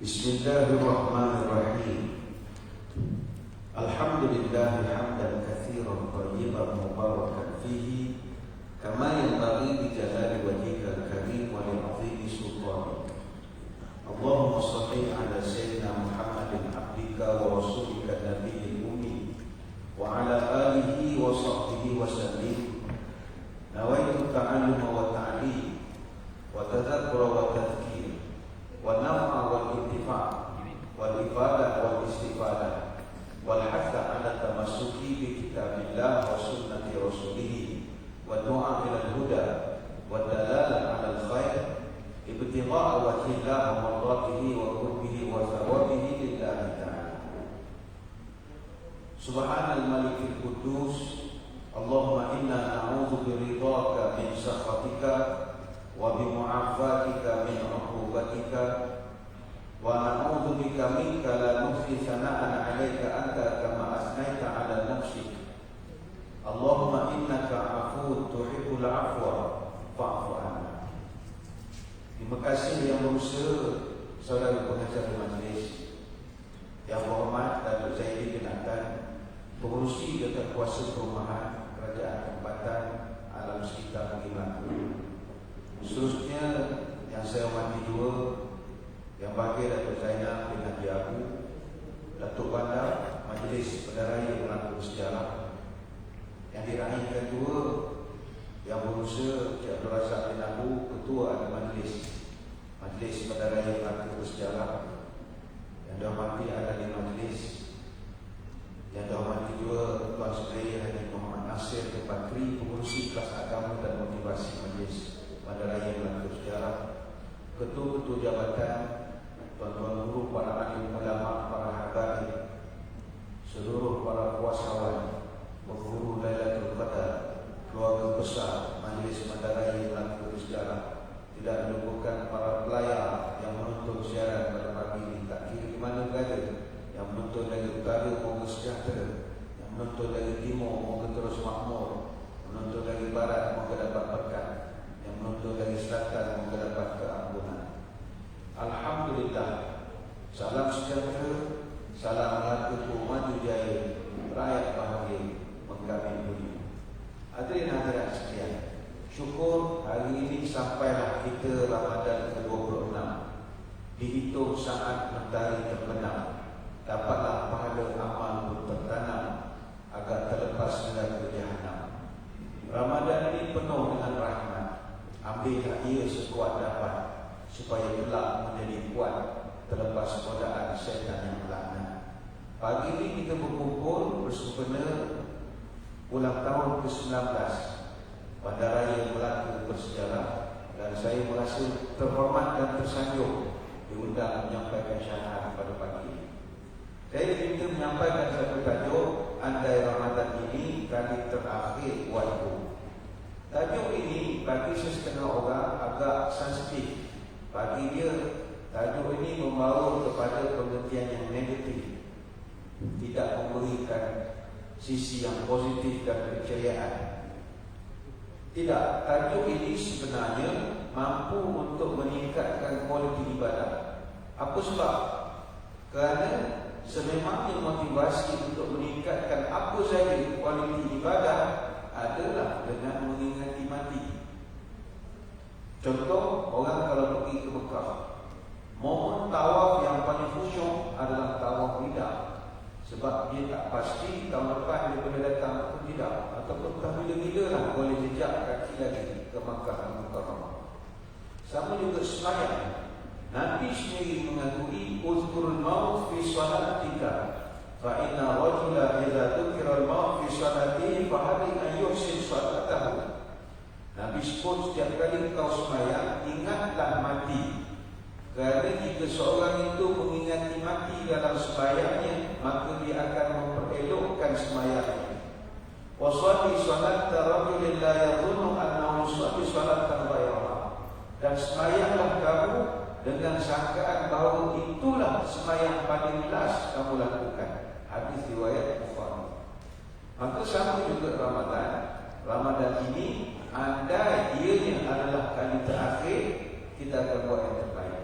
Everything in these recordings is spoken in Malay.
Bismillahirrahmanirrahim. Alhamdulillah hamdan katsiran thayyiban mubarakan fihi kama yanbaghi bi jalali wajhika al-karim wa li 'azimi sultanik. Allahumma shalli ala sayyidina Muhammadin abdika wa rasulika nabiyil ummi wa ala alihi wa sahbihi wa sallim. Nawaitu ta'alluma wa ta'lim wa tadhakkura wa tadhkir wa naf'a wal intifa' wal ibadah wal istifadah wal hatha ala tamassuki bi kitabillah wa sunnati rasulih wa du'a ila al-huda wa dalalah ala al-khair ibtigha'a wajhillah wa mardatihi wa qurbihi wa thawabihi lillahi ta'ala. Subhanal malikil quddus, Allahumma inna na'udzu biridhaka min sakhatika wa bimu'afatika min 'uqubatika wa na'udzu bika minka la nuhsi sana'an 'alaika anta kama asnaita 'ala nafsik. Allahumma innaka 'afuwwun tuhibbul 'afwa fa'fu 'anna. Terima kasih yang berusaha saudara pengacara majlis yang berhormat Datuk Zaidi bin Atan, pengurusi dan kuasa perumahan Kerajaan Tempatan Alam Sekitar Gilang. Seterusnya yang saya hormati dua, yang bagi Datuk Zainal bin Haji Abu, Datuk Bandar Majlis Pendaraya Berlaku Sejarah, yang diraihkan dua, yang berusaha Cik Abdul Razak bin Abu, Ketua Majlis Pendaraya Berlaku Sejarah, yang dihormati ahli majlis, yang dihormati dua Tuan Sudaya Haji Muhammad Nasir Kepatri, pengurusi kelas agama dan motivasi majlis Bandaraya Berlaku Sejarah, ketua-ketua jabatan, tuan-tuan guru, para alim ulama, para habaib, seluruh para kuasawan, pengguru Lailatul Qadar, keluarga besar Majlis Bandaraya Berlaku Sejarah, tidak melupakan para pelayar yang menuntut siaran pada pagi ini, tak kira di mana berada, yang menuntut dari utara moga sejahtera, yang menuntut dari timur moga terus makmur, menuntut dari barat moga dapat berkat, yang menuntut dari selatan moga dapat keampunan. Alhamdulillah, salam sejahtera, salam laku maju jaya, rakyat bahagia, menggapai dunia. Hadirin hadirat sekalian, syukur hari ini sampailah kita Ramadan ke-26, dihitung saat mentari terbenam, dapatlah pahala amal pun tertanam agar terlepas dari jahannam. Ramadan ini penuh dengan rahmat, ambillah ia sekuat dapat, supaya kelak menjadi kuat terlepas godaan syaitan yang melaknat. Pagi ini kita berkumpul bersempena ulang tahun ke-19 Bandaraya Berlaku Bersejarah, dan saya merasa terhormat dan tersanjung diundang menyampaikan syahadat pada pagi ini. Saya ingin menyampaikan satu tajuk, andai Ramadan ini kali terakhir buatku. Tajuk ini bagi sesetengah orang agak sensitif. Bagi dia, tajuk ini membawa kepada pengertian yang negatif, tidak memberikan sisi yang positif dan keceriaan. Tidak, tajuk ini sebenarnya mampu untuk meningkatkan kualiti ibadah. Apa sebab? Kerana sememangnya motivasi untuk meningkatkan apa saja kualiti ibadah adalah dengan mengingati mati. Contoh, orang kalau pergi ke Mekah, momen tawaf yang paling khusyuk adalah tawaf wida, sebab dia tak pasti tahun depan dia boleh datang atau tidak, ataupun tak bila-bila lah boleh jejak kaki lagi ke Makkah Al-Mukarramah. Sama juga sembahyang, Nabi sendiri mengakui uzkurul maut fi salatika fa inna rajula idza dzukira al-maut fi salatihi fa hadhi an yuhsin salatahu. Nabi sebut setiap kali kau sembahyang, ingatlah mati. Kerana jika seorang itu mengingati mati dalam sembahyangnya, maka dia akan memperelokkan sembahyangnya. Wa sholli salata rajulin la yadhunnu annahu yusalli salatan ghairaha. Dan sembahyanglah kamu dengan sangkaan bahawa itulah sembahyang paling last kamu lakukan. Hadis riwayat Bukhari. Maka sama juga Ramadan ini, andai ianya adalah kali terakhir, kita akan buat yang terbaik.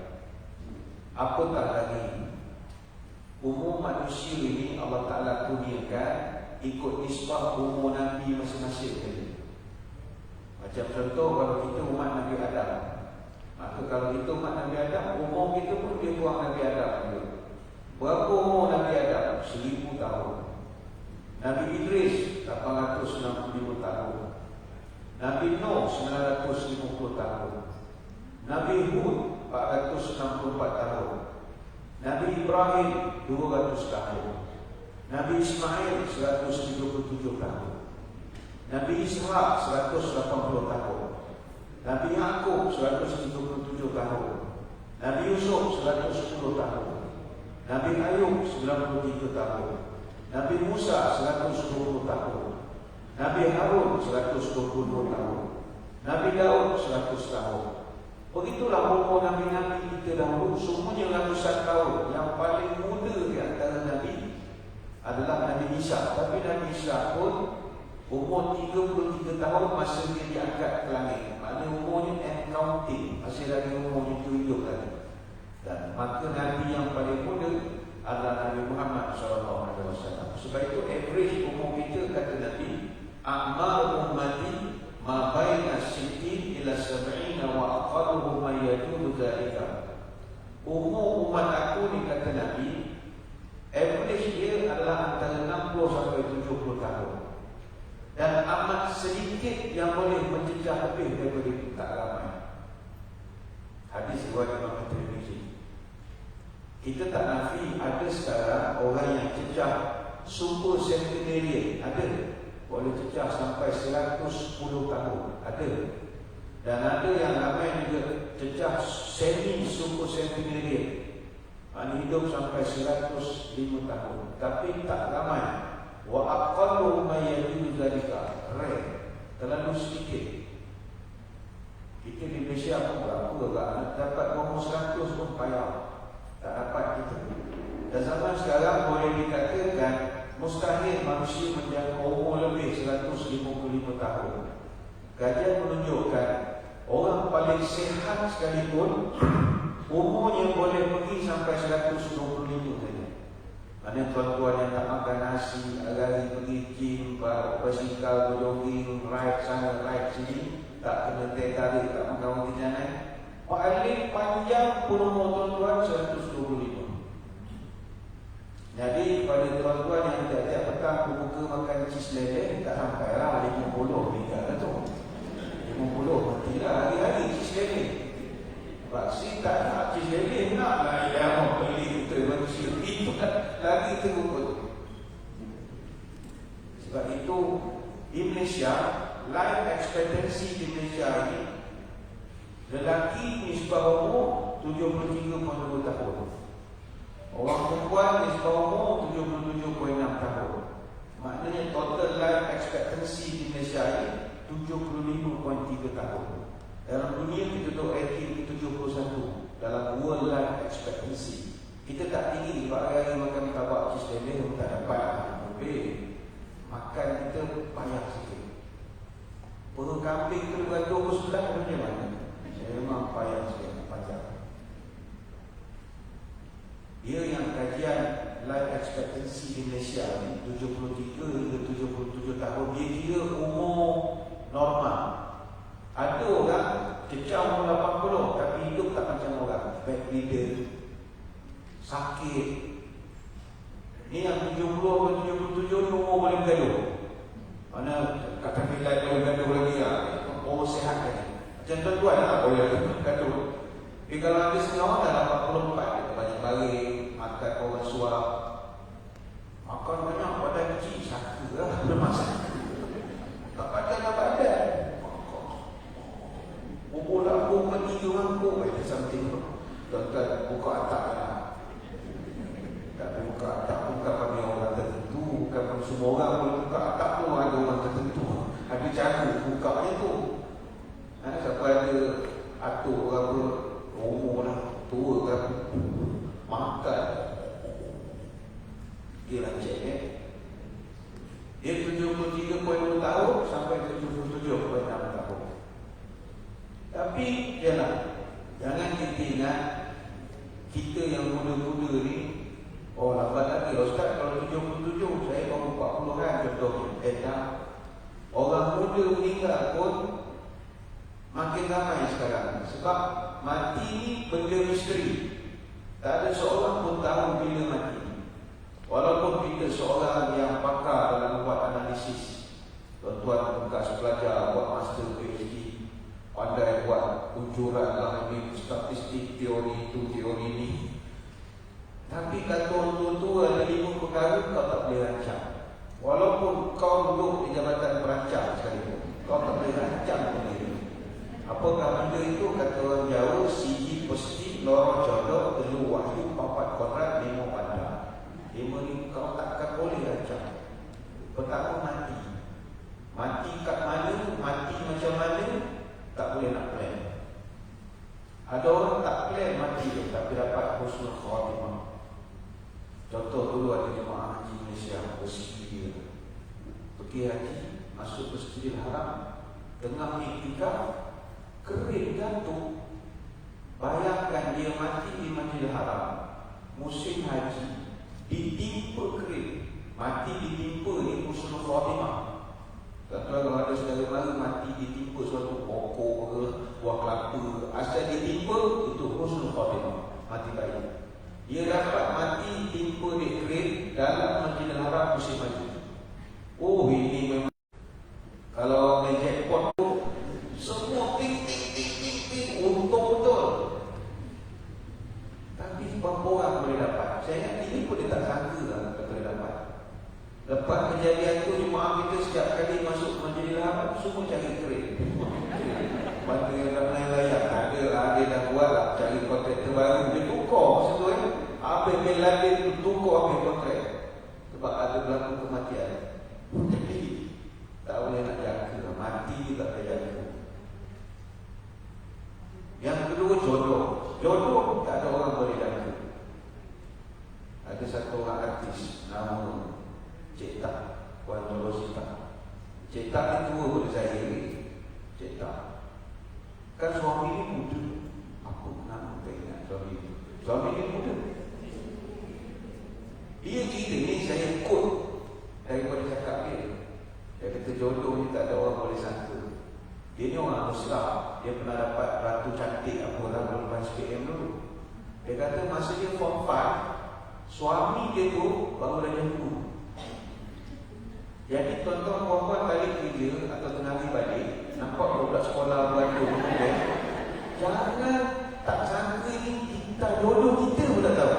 Apatah lagi umur manusia ini Allah Ta'ala kurniakan ikut nisbah umur Nabi masing-masing. Macam contoh, kalau kita umat Nabi Adam, maka kalau kita umat Nabi Adam, umur kita pun dia kurang Nabi Adam juga. Berapa umur Nabi Adam? 1000 tahun. Nabi Idris 865 tahun. Nabi Nuh 950 tahun. Nabi Hud 464 tahun. Nabi Ibrahim 200 tahun. Nabi Ismail 137 tahun. Nabi Ishaq 180 tahun. Nabi Yaqub 137 tahun. Nabi Yusuf 110 tahun. Nabi Ayub 93 tahun. Nabi Musa 120 tahun. Nabi Harun 120 tahun. Nabi Daud 100 tahun. Begitulah umur Nabi-Nabi kita dahulu, semuanya ratusan tahun. Yang paling muda di antara Nabi adalah Nabi Isa. Tapi Nabi Isa pun umur 33 tahun masa dia diangkat ke langit. Maknanya umurnya and counting, masih lagi umurnya hidup lagi. Dan maka Nabi yang paling muda adalah Nabi Muhammad SAW. Sebab itu average umur kita, kata Nabi, a'mar ummati ma baina sittin ila sab'ina wa aqalluhum ma yajuzu dzalika. Umur umat aku ni, kata Nabi, average dia adalah antara 60 sampai 70 tahun. Dan amat sedikit yang boleh mencecah lebih daripada itu, tak ramai. Hadis riwayat Imam Tirmizi. Kita tak nafi ada sekarang orang yang cecah super centenarian, ada. Boleh cecah sampai 110 tahun, ada. Dan ada yang ramai juga cecah semi super centenarian, hidup sampai 105 tahun. Tapi tak ramai. Wa aqallu ma yajuzu zalika, terlalu sedikit. Kita di Malaysia pun berapa agak dapat umur 100 pun payah, tak dapat kita. Dan zaman sekarang boleh dikatakan mustahil manusia menjangka umur lebih 155 tahun. Kajian menunjukkan orang paling sihat sekalipun umurnya boleh pergi sampai 125 saja. Mana tuan-tuan yang tak makan nasi, lari pergi gym, basikal, jogging, ride sana, ride sini, tak kena tarik, tak makan roti canai, paling panjang pun umur tuan-tuan 125. Jadi pada tuan-tuan yang tiap-tiap petang buka makan cheese lele, tak sampai lah 50 meninggal lah tu. 50 matilah hari-hari cheese lele. Vaksin tak nak cheese lele, nak lah yang beli kita manusia. Itu kan lagi terukut. Sebab itu di Malaysia, life expectancy di Malaysia ini, lelaki nisbah umur 73.2 tahun. Orang perempuan nisbah umur 77.6 tahun. Maknanya total life expectancy di Malaysia ini 75.3 tahun. Dalam dunia kita duduk ranking 71 dalam world life expectancy. Kita tak tinggi, hari-hari makan tabak cheese lele tak dapat lebih. Makan kita banyak sikit. Perut kambing tu beratur ke sebelah macam mana? Memang payah sikit, panjang. Dia yang kajian life expectancy di Malaysia ni 73 hingga 77 tahun, dia kira umur normal. Ada orang cecah umur 80 tapi hidup tak macam orang, bedridden, sakit. Ni yang 70 atau 77 ni umur boleh bergaduh. Mana kata pilih boleh bergaduh lagi lah, umur sihat lagi. Macam tuan-tuan lah boleh bergaduh. Tapi kalau ada setengah orang dah 84, banyak balik, makan orang suap, makan banyak, badan kecil, saka lah, bermasak. Tak badan. Umur lambung ke 3 mangkuk, ada something. Tuan-tuan buka atap lah. Tak buka atap, buka pada orang tertentu. Bukan pada semua orang boleh buka atap tu, ada orang tertentu. Ada cara bukanya tu. Siapa ada atuk orang umur lah, tua kan, makan. Dia lah cek Dia 73.2 tahun sampai 77.6 tahun. Tapi jangan kita ingat kita muda-muda ni, oh lambat lagi Ustaz, kalau 77 saya baru 40-an contohnya. Tak. Orang muda meninggal pun makin ramai sekarang. Sebab mati ni benda misteri. Tak ada seorang pun tahu bila mati. Walaupun kita seorang yang pakar dalam buat analisis, tuan-tuan bekas pelajar, buat master PhD, pandai buat ujuran dalam statistik, teori itu, teori ini. Tapi kata orang tua ada 5 perkara kau tak boleh rancang. Walaupun kau duduk di jabatan perancang sekalipun, kau tak boleh rancang benda itu. Apakah benda itu? Kata orang Jawa, siji pasti, lorong jodoh, telu wahyu, 4 kodrat, 5 pandang. 5 ni kau takkan boleh rancang. Pertama mati. Mati kat mana, mati macam mana, tak boleh nak plan. Ada orang tak plan mati tu, tapi dapat husnul khatimah. Contoh dulu ada jemaah haji Malaysia bersedia pergi haji, masuk Masjidil Haram, tengah iktikaf, kering jatuh. Bayangkan dia mati di Masjidil Haram, musim haji, ditimpa kering. Mati ditimpa ni husnul khatimah. Tuan-tuan, kalau ada saudara mara mati ditimpa suatu pokok ke, buah kelapa, asal ditimpa, itu husnul khatimah, mati baik. Dia dapat mati timpa di kering dalam Masjidil Haram musim haji. Oh, ini memang kalau main jackpot tu semua ting untung betul. Tapi berapa orang boleh dapat? Saya ingat ini pun dia tak sangka lah tak boleh dapat. Lepas kejadian tu, jemaah kita setiap kali masuk Masjidil Haram semua cari kering. Bantu yang nak naik layak, ada dah buat lah, cari kontraktor baru, dia tukar masa tu Habis Bin Laden tu tukar habis kontrak. Sebab ada berlaku kematian. Jadi tak boleh nak jaga, mati tak boleh jaga. Yang kedua, jodoh. Jodoh tak ada orang boleh jaga. Ada satu orang artis nama Cik Tak, Puan Rosita. Cik Tak ni tua pada saya ni. Cik Tak kan suami ni muda. Apa nama tak ingat suami ni. Suami ni muda. Dia cerita ni, saya ikut daripada cakap dia. Dia kata jodoh ni tak ada orang boleh sangka. Dia ni orang besar. Dia pernah dapat ratu cantik apa lah lepas SPM dulu. Dia kata masa dia form 5, suami dia tu baru dah jumpa. Jadi tuan-tuan puan-puan balik kerja atau tengah hari balik, nampak budak sekolah buat tu, jangan tak sangka ni kita jodoh kita pun tak tahu.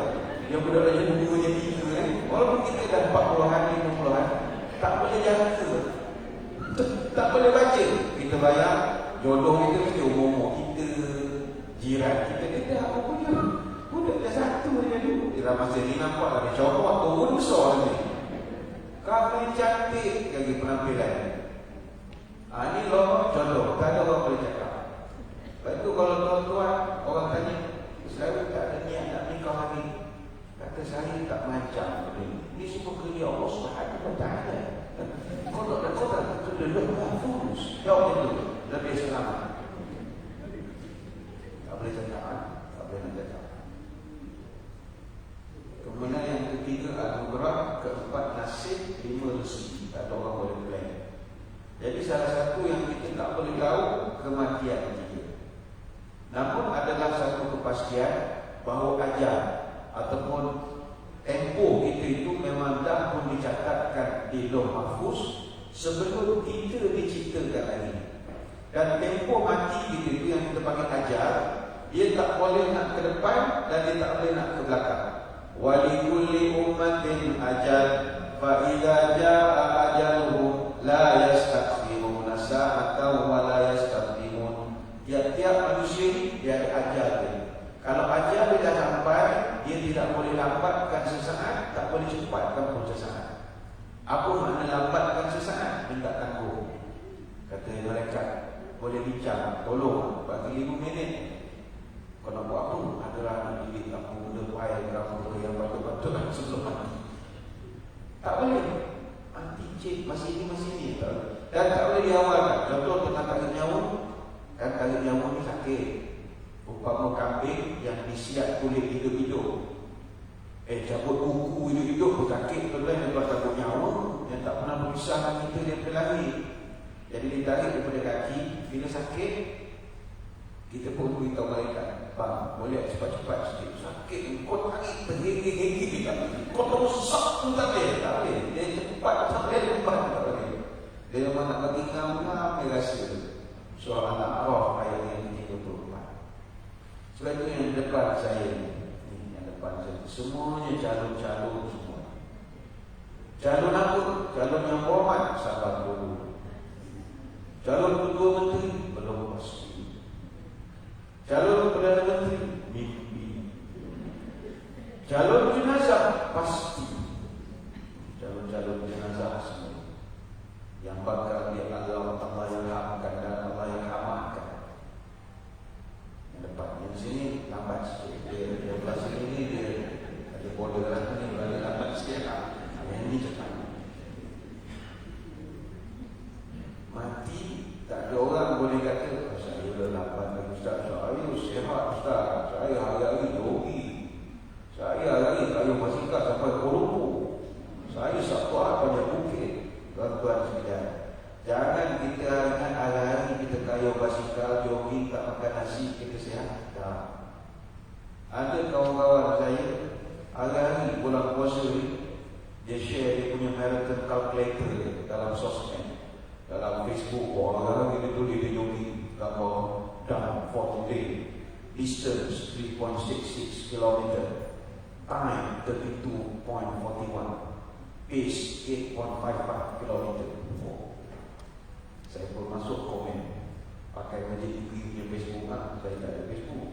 Yang budak dah jumpa dia 3 walaupun kita dah 40-an, 50-an, tak boleh jaga, tak boleh baca. Kita bayar jodoh kita mesti umur kita, jiran kita. Kita apa punya budak dah satu dia dulu. Dia masa ni nampak lah dia copot turun besar ni. Kau cantik lagi penampilan. Ini loh jodoh, tak ada orang boleh cakap. Lepas tu kalau tuan-tuan orang tanya, saya tak ada niat nak nikah hari, kata saya tak macam ini semua kerja Allah Subhanahu Wa Taala. Kau tak lebih fokus. Jawab itu lebih selamat. Tak boleh cakap, tak boleh nak cakap. Kemudian yang ketiga anugerah, keempat nasib, 5 rezeki. Tak ada orang boleh plan. Jadi salah satu yang kita tak boleh tahu kematian kita. Namun adalah satu kepastian bahawa ajal ataupun tempoh kita itu memang dah pun dicatatkan di Lauh Mahfuz sebelum kita diciptakan lagi. Dan tempoh mati kita itu yang kita panggil ajal, dia tak boleh nak ke depan dan dia tak boleh nak ke belakang. Walikulli ummatin ajal fa idza jaa ajaluhum la yastakhiruna sa'atan wa la yastaqdimun. Tiap-tiap manusia ni dia ada ajal dia. Kalau ajal dia dah sampai, dia tidak boleh lambatkan sesaat, tak boleh cepatkan pun sesaat. Apa makna lambatkan sesaat? Minta tangguh. Kata mereka, boleh bincang, tolong bagi 5 minit. Kau nak buat apa? Adalah nak didik lampu muda air berapa yang patut-patut sebelum mati. Tak boleh. Mati cik, masih ini. Dan tak boleh diawalkan. Contoh tentang tarik nyawa. Kan tarik nyawa ni sakit. Umpama kambing yang disiap kulit hidup-hidup. Cabut buku hidup-hidup berkakit tu lah, yang cabut nyawa, yang tak pernah berpisahkan kita daripada lahir. Jadi ditarik daripada kaki, bila sakit kita pun beritahu mereka, bang, boleh cepat-cepat sikit, sakit, kau tarik terhegi-hegi, kau terus sak pun tak boleh, dia cepat, tak boleh lepas, tak boleh. Dia memang nak bagi ngam-ngam, dia rasa surah Al-A'raf ayat yang 34. Sebab itu yang depan saya ni, yang depan saya, semuanya calon-calon semua. Calon apa? Calon yang hormat, sabar dulu. Calon ketua menteri, belum pasti. Calon Perdana Menteri, mimpi. Calon jenazah, pasti. Calon-calon jenazah semua yang bakal dia Allah yang hamkan dan Allah yang amankan. Yang depan, yang sini lambat sikit. Dia belah sini dia ada border ni, berada lambat sikit. Yang ini cepat. Mati, tak ada orang boleh kata, saya dah lambat lagi Ustaz, saya sihat Ustaz, saya hari-hari jogi, saya hari-hari kayu basikal sampai Kolombo, saya sabar banyak bukit. Tuan-tuan sekalian, jangan kita ingat hari-hari kita kayu basikal, jogi, tak makan nasi, kita sihat. Tak. Ada kawan-kawan saya hari-hari bulan puasa ni, dia share dia punya marathon calculator dalam sosmed, dalam Facebook. Orang-orang dia tulis dia jogging gambar down for today, distance 3.66 km, time 32.41, pace 8.54 km. Saya pun masuk komen, pakai Majid TV punya Facebook. Saya tak ada Facebook.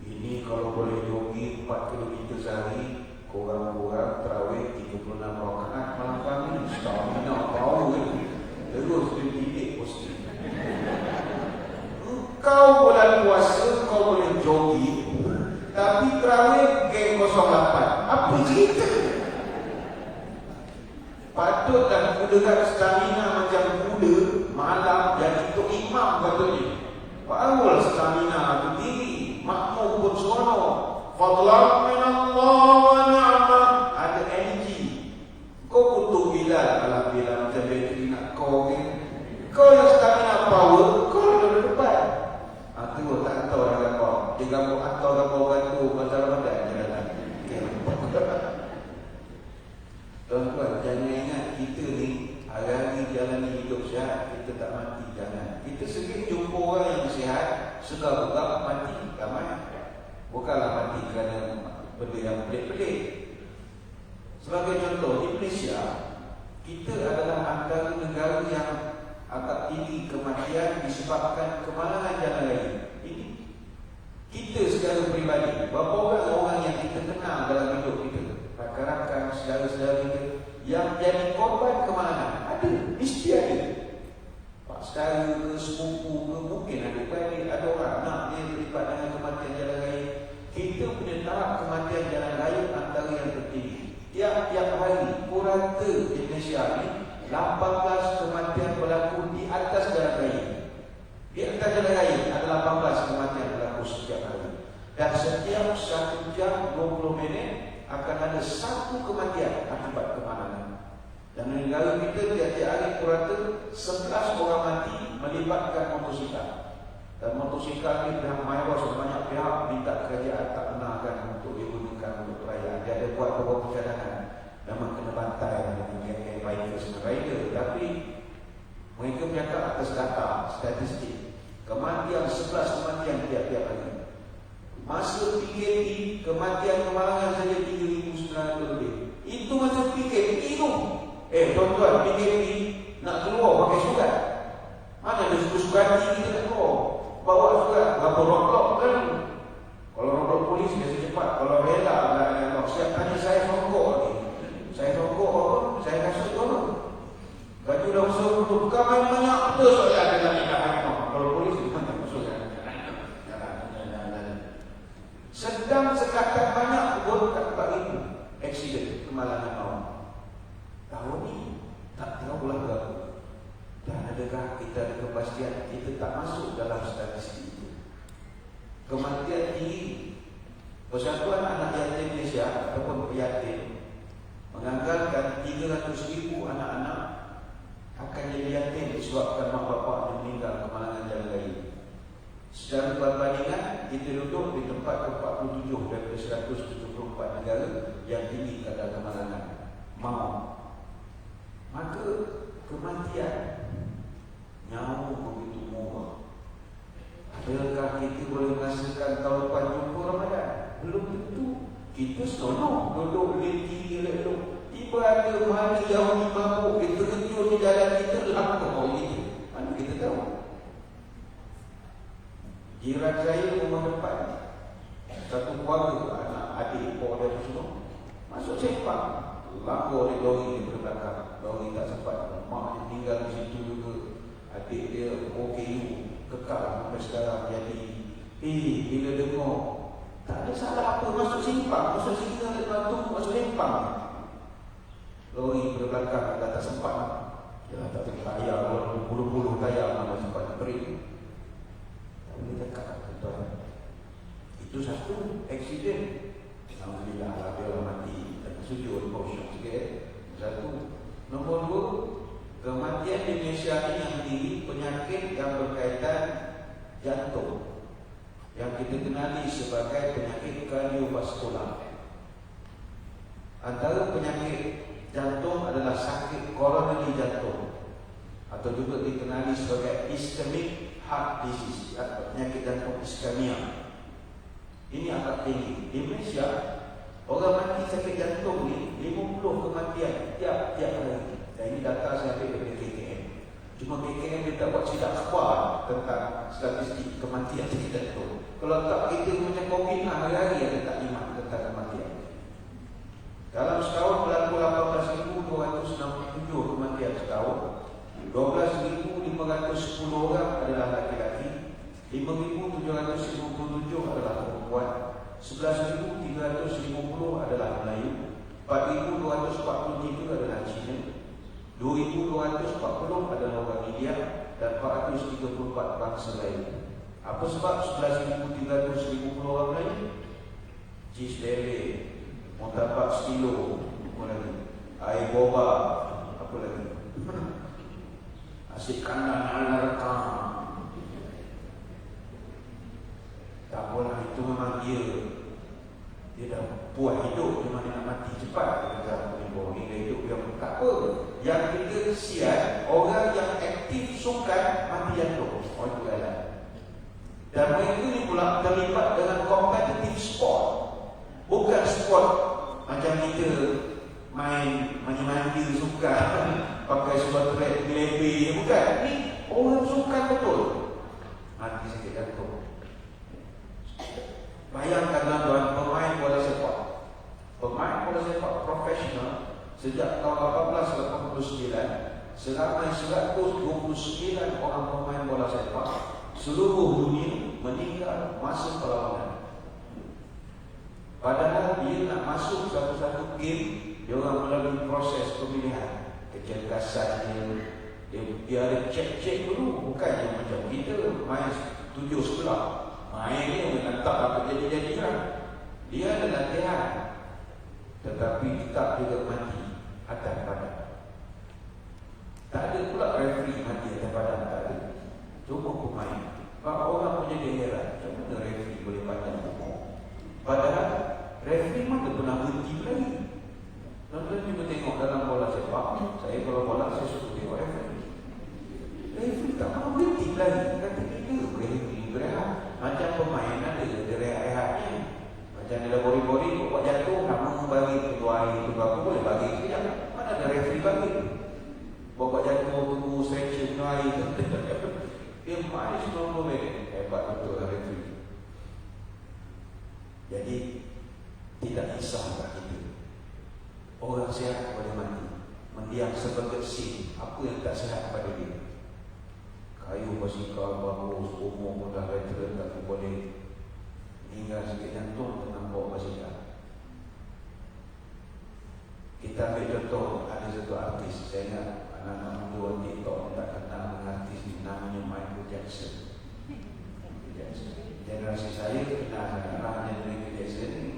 Ini kalau boleh jogging 4 km sehari, korang-korang terawih 36 rakaat malam kami, stamina power terus dididik posting. Kau bulan puasa kau boleh jogging, tapi terawih geng 08. Apa cerita? Patutlah kuda stamina macam kuda malam jadi tok imam patutnya. Barulah stamina tu tinggi, makmum pun seronok. Fadlan min Allah wa ni'mah, ada energi. Kau butuh Bilal, kalau Bilal macam bateri nak kau kan. Kau yang stamina power, kau ada depan. Tu tak tahu dah gambar. Dia gambar atau gambar batu pasal Ramadan jalan. Tuan-tuan, jangan ingat kita ni hari-hari jalani hidup sihat, kita tak mati. Jangan. Kita sering jumpa orang yang sihat, segar-gegar mati, ramai. Bukanlah mati kerana benda yang pelik-pelik. Sebagai contoh, di Malaysia, kita adalah antara negara yang agak tinggi kematian disebabkan kemalangan jalan raya. Ini kita secara peribadi, berapa orang yang kita kenal dalam hidup kita, rakan-rakan, saudara-saudara kita yang jadi korban kemalangan? Ada, mesti ada. Pak saudara ke, sepupu ke, mungkin ada balik, ada orang anak dia terlibat dengan kematian jalan raya. Kita punya tahap kematian jalan raya antara yang tertinggi. Tiap-tiap hari purata di Malaysia ni 18 kematian berlaku di atas jalan raya. Di atas jalan raya ada 18 kematian berlaku setiap hari. Dan setiap 1 jam 20 minit akan ada 1 kematian akibat kemalangan. Dan di negara kita tiap-tiap hari purata 11 orang mati melibatkan motosikal. Dan motosikal ni pihak mayoritas banyak pihak minta kerajaan tak benarkan untuk digunakan untuk perayaan. Dia ada buat beberapa cadangan. Memang kena bantai dengan geng-geng bikers dan rider. Tapi mereka bercakap atas data, statistik. Kematian 11 kematian tiap-tiap hari. Masa PKP, kematian kemalangan saja 3,900 lebih. Itu masa PKP itu. Tuan-tuan, PKP nak keluar pakai surat. Mana ada surat kita nak keluar? Bawa surat, lapor roadblock kan. Kalau roadblock polis biasa cepat. Kalau rela, siap tanya saya songkok ni. Saya songkok apa? Saya kasut apa? Baju dah usaha untuk bukan main banyak. Betul soalan ada dalam ikat. Kalau polis itu mana usaha? Sedang sekatan banyak pun tak bagi accident, kemalangan awam. Tahun ni tak tahu lah berapa. Dan adakah kita ada kepastian kita tak masuk dalam statistik itu? Kematian tinggi. Persatuan Anak Yatim Malaysia ataupun Yatim menganggarkan 300,000 anak-anak akan jadi yatim disebabkan mak bapak meninggal kemalangan jalan raya. Secara perbandingan, kita duduk di tempat ke-47 daripada 174 negara yang tinggi kadar kemalangan maut. Maka kematian nyawa begitu murah. Adakah kita boleh merasakan tahun depan jumpa Ramadan? Belum tentu. Kita seronok duduk leti elok. Tiba ada hari yang mabuk, kita terjun di jalan kita lapar gitu. Mana kita tahu? Jiran saya rumah depan, satu keluarga, anak adik, ipar dan semua masuk sepak, lapor di lori di belakang. Lori tak sempat, mak dia tinggal di situ juga. Adik dia OKU kekal sampai sekarang. Jadi bila dengar tak ada salah apa masuk simpang, masuk sini ada batu, masuk simpang. Lori belakang dah tak sempat. Ya tak tayar, puluh-puluh tayar mana sempat beri. Boleh dekat tuan. Itu satu aksiden. Alhamdulillah dia orang mati dan sujud kosong sikit. Satu. Nombor dua, kematian di Malaysia ini yang tinggi penyakit yang berkaitan jantung yang kita kenali sebagai penyakit kardiovaskular. Antara penyakit jantung adalah sakit koronari jantung atau juga dikenali sebagai ischemic heart disease atau penyakit jantung ischemia. Ini agak tinggi. Di Malaysia, orang mati sakit jantung ni 50 kematian tiap hari. Dan ini data saya ambil dari KKM. Cuma KKM dia tak buat silap khabar tentang statistik kematian sakit jantung. Kalau tak kita macam COVID hari-hari ada taklimat tentang kematian. Dalam setahun berlaku 18,267 kematian setahun. 12,510 orang adalah laki-laki, 5,757 adalah perempuan, 11,350 adalah Melayu, 4,243 adalah Cina, 2,240 adalah orang India dan 434 bangsa lain. Apa sebab 11,350 orang Melayu? Cheese lele, montabak stilo, apa lagi? Air boba, apa lagi? Asyik kanan ala rekam. Tak apalah, itu memang dia dah buat hidup. Dia mana nak mati cepat. Dia kata hingga hidup yang tak apa. Yang kita kesian, orang yang aktif sukan mati jantung. Oh itu adalah. Dan mereka ni pula terlibat dengan competitive sport. Bukan sport macam kita main mandi-mandi suka pakai sebuah track lebih, bukan. Ni orang suka betul mati sakit jantung. Bayangkanlah tuan, pemain bola sepak profesional sejak tahun 1889, seramai 129 orang pemain bola sepak seluruh dunia meninggal masa perlawanan. Padahal dia nak masuk satu-satu game, dia orang melalui proses pemilihan, kecerdasannya, dia ada cek-cek dulu. Bukan yang macam kita main 7 sebelah, main dia menentang apa jadi-jadikan. Dia ada latihan, tetapi tetap juga mati atas badan. Tak ada pula referee mati atas badan, tak ada. Cuma pemain. Maka orang pun jadi heran, macam mana referee boleh panjang umur? Padahal referee mana pernah berhenti lagi. Tuan-tuan cuba tengok dalam bola sepak. Saya kalau bola saya suka tengok referee. Referee tak pernah berhenti lagi. Kata kita berhenti berehat. Macam pemain ada rehat-rehatnya. Macam ada bori-bori buat jatuh, kamu bagi keluar air itu aku boleh bagi sekejap. Mana ada referee bagi? Buat jatuh tunggu stretcher keluar air itu. Dia main 90 minit. Hebat betul referee. Jadi tidak kisahlah kita. Orang sihat boleh mati. Mendiam sebagai sin. Apa yang tak sihat pada dia? Kayu basikal bagus, umur pun dah veteran, tak boleh meninggal sakit jantung tengah bawa basikal. Kita ambil contoh, ada satu artis. Saya ingat anak-anak muda TikTok yang tak kenal dengan artis ni, namanya Michael Jackson. Generasi saya kenal anak-anak Michael Jackson ni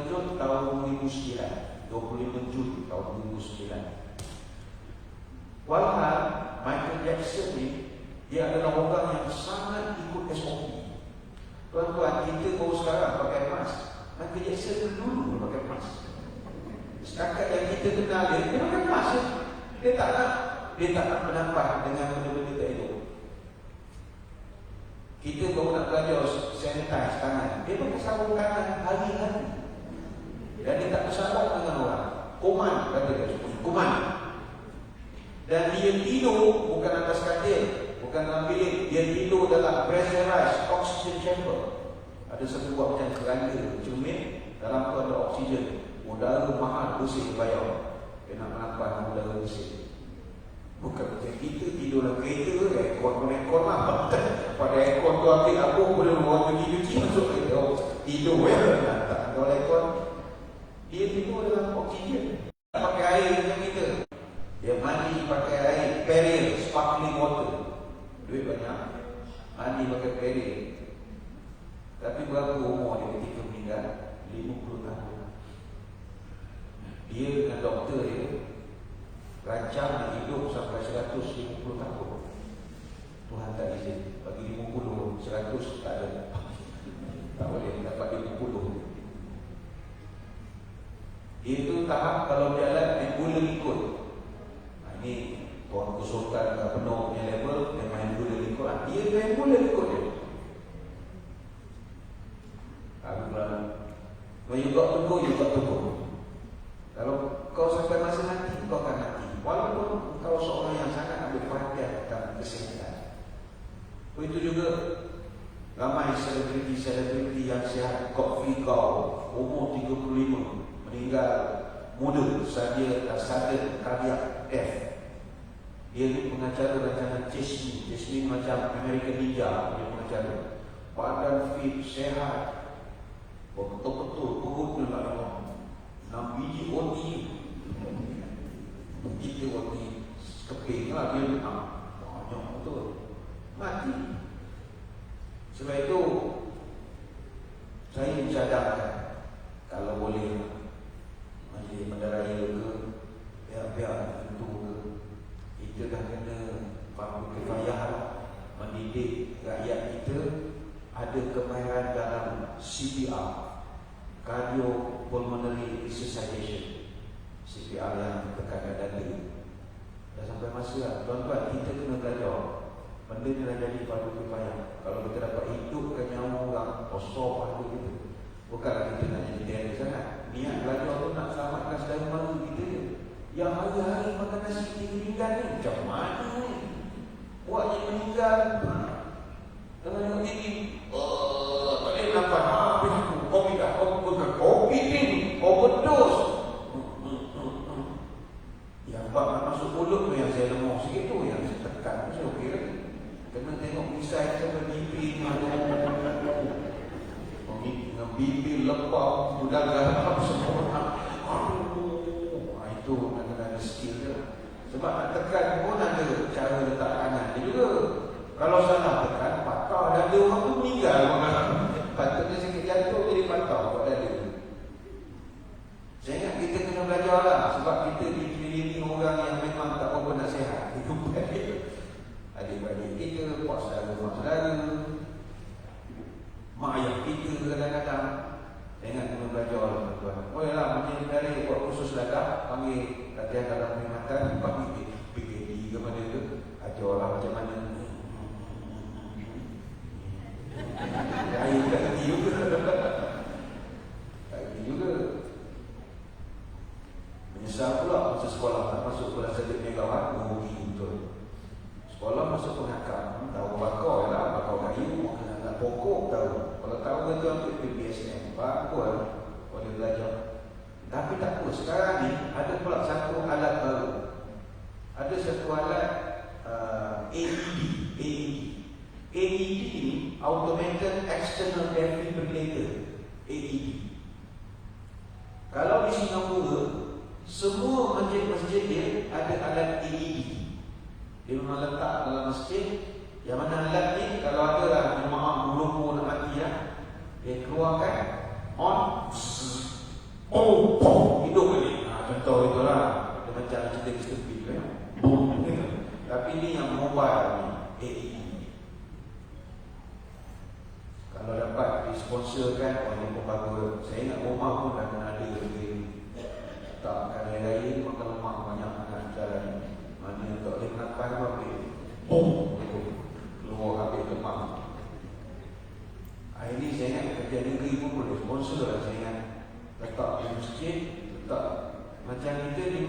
terkejut tahun 2009, 25 Jun tahun 2009. Walhal Michael Jackson ni, dia adalah orang yang sangat ikut SOP. Tuan-tuan, kita baru sekarang pakai mask. Michael Jackson dulu pakai mask. Setakat yang kita kenal dia pakai mask. Dia tak nak menampak dengan benda-benda tak elok. Kita baru nak belajar sanitize tangan, dia pakai sarung tangan hari-hari. Dan dia tak bersawat dengan orang. Koman, kata dia, koman. Dan dia tidur bukan atas katil, bukan dalam bilik. Dia tidur dalam pressurized oxygen chamber. Ada satu buat macam keranda cermin, dalam tu ada oksigen. Udara mahal, bersih bayar. Dia nak menampak udara bersih. Bukan macam kita tidur dalam kereta, aircon lah. Pada aircon tu ambil apa, boleh orang pergi cuci masuk kereta. Tidur tak ada aircon. Dia tidur dalam oksigen. Tak pakai air macam kita. Dia mandi pakai air Perrier, sparkling water. Duit banyak, mandi pakai Perrier. Tapi berapa umur dia ketika meninggal? 50 tahun. Dia dengan doktor dia rancang nak hidup sampai 150 tahun. Tuhan tak izin. Bagi 50, 100 tak ada. Tak boleh dapat 50. Itu tahap kalau jalan main bola ikut. Ini Tuan Sultan penuh punya level, dia main bola ikut. Dia main bola ikut dia. When you got to go, you got to go. Kalau kau sampai masa mati, kau akan mati. Walaupun kau seorang yang sangat ambil perhatian tentang kesihatan. Itu juga ramai selebriti yang sihat. Kofi Gao, umur 35, meninggal muda, sudden cardiac death. Dia ni pengacara rancangan Jasmine macam American Ninja. Dia pengacara, badan fit, sehat, betul-betul perut dia lah 6 biji OT. Kita OT keping lah dia banyak betul. Mati. Sebab itu saya mencadangkan, kalau boleh majlis mendaraya ke pihak-pihak tertentu ke, kita dah kena faham kifayah mendidik rakyat kita ada kemahiran dalam CPR, cardiopulmonary resuscitation, CPR yang tekan dada. Dah sampai masa lah tuan-tuan, kita kena belajar. Benda ni dah jadi fardu kifayah. Kalau kita dapat hidupkan nyawa orang, kosong fardu kita. Bukanlah kita nak jadi daya sangat. Niat belajar tu nak selamatkan saudara mara kita je. Yang hari-hari makan nasi kita meninggal ni, macam mana ni? Buatnya meninggal, tengah tengok TV, tak boleh nampak. Habis aku, COVID ni, overdose. Yang bab nak masuk mulut tu yang saya lemah sikit tu, yang saya tekan, saya okey lagi. Kena tengok misai sampai bibir ni, dengan bibir lepas, budak garap semua. Itu nak ada skill dia. Sebab nak tekan pun ada cara letak tangan dia juga. Kalau salah tekan, patah dada orang tu meninggal. Patutnya sakit jantung jadi patah buat dada. Saya ingat kita kena belajar lah. Sebab kita dikelilingi orang yang memang tak apa-apa nak sihat. Itu adik-adik kita, pak saudara, mak ayah kita kadang-kadang. Saya ingat kena belajar lah tuan-tuan. Bolehlah macam dari buat kursus ladak, panggil latihan dalam perkhidmatan, panggil PKD ke mana ke, ajarlah macam mana. Air tak kerti juga. Tak kerti juga. Menyesal pula masa sekolah tak masuk kelas sajak megawatt, merugi betul. Sekolah masuk pengakam, tahu bakar lah, bakar kayu, nak pokok tahu. Kalau tahu betul ambil PBSM, bagus boleh belajar. Tapi tak apa, sekarang ni ada pula satu alat baru. Ada satu alat AED. AED ni Automated External Defibrillator, AED. Kalau di Singapura, semua masjid-masjid dia ada alat AED. Dia memang letak dalam masjid. Yang mana alat ni, kalau ada lah jemaah melumpuh nak mati lah, dia keluarkan on, hidup ni. Contoh itulah. Dia macam cerita Mr. Bean kan. Tapi ni yang mobile ni, AE. Kalau dapat disponsorkan, ini pun bagus. Saya ingat rumah pun dah kena ada lebih. Takkan lain-lain makan lemak banyak nak jalan. Mana yang tak boleh kenapa habis. Keluar habis lemak. Ini saya ingat kerja negeri pun boleh sponsor lah. Saya ingat letak di masjid, letak macam kita di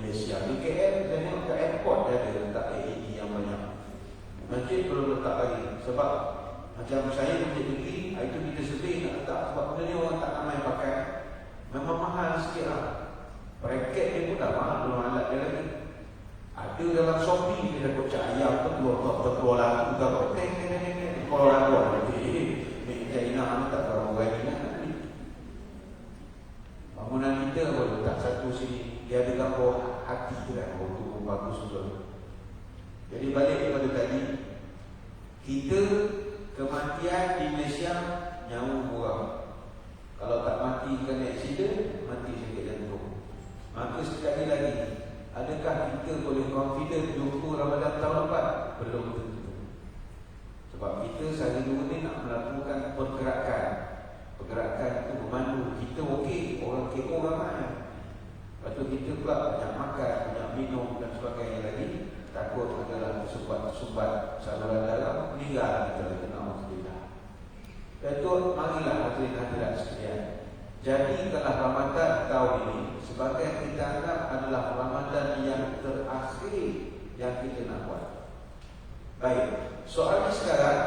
Malaysia. Di KL, saya ingat kat airport dia ada letak AED yang banyak. Masjid perlu letak lagi. Sebab macam saya masjid negeri, itu kita sedih nak letak. Sebab benda ni orang tak ramai pakai. Memang mahal sikit lah. Bracket dia pun dah mahal, belum alat dia lagi. Ada dalam Shopee, dia dah kocak ayam tu, keluar lagu ke apa, keluar lagu. China ni tak tahu orang ni. Bangunan kita boleh letak satu sini, dia ada gambar hati tu kan, tu pun bagus juga. Jadi balik kepada tadi, kita kematian di Malaysia nyawa murah. Kalau tak mati kena accident, mati sakit jantung. Maka sekali lagi, adakah kita boleh confident jumpa Ramadan tahun lepas? Belum tentu. Sebab kita sehari dua ni nak melakukan pergerakan. Pergerakan itu memandu. Kita okey, orang KO ramai. Lepas tu kita pula banyak makan, banyak minum dan sebagainya lagi. Takut adalah sumbat saluran darah, meninggal kita kena Alhamdulillah. Dan tu marilah hadirin-hadirat sekalian. Jadi kalau Ramadan tahun ini sebagai kita anggap adalah Ramadan yang terakhir yang kita nak buat. Baik, soalnya sekarang,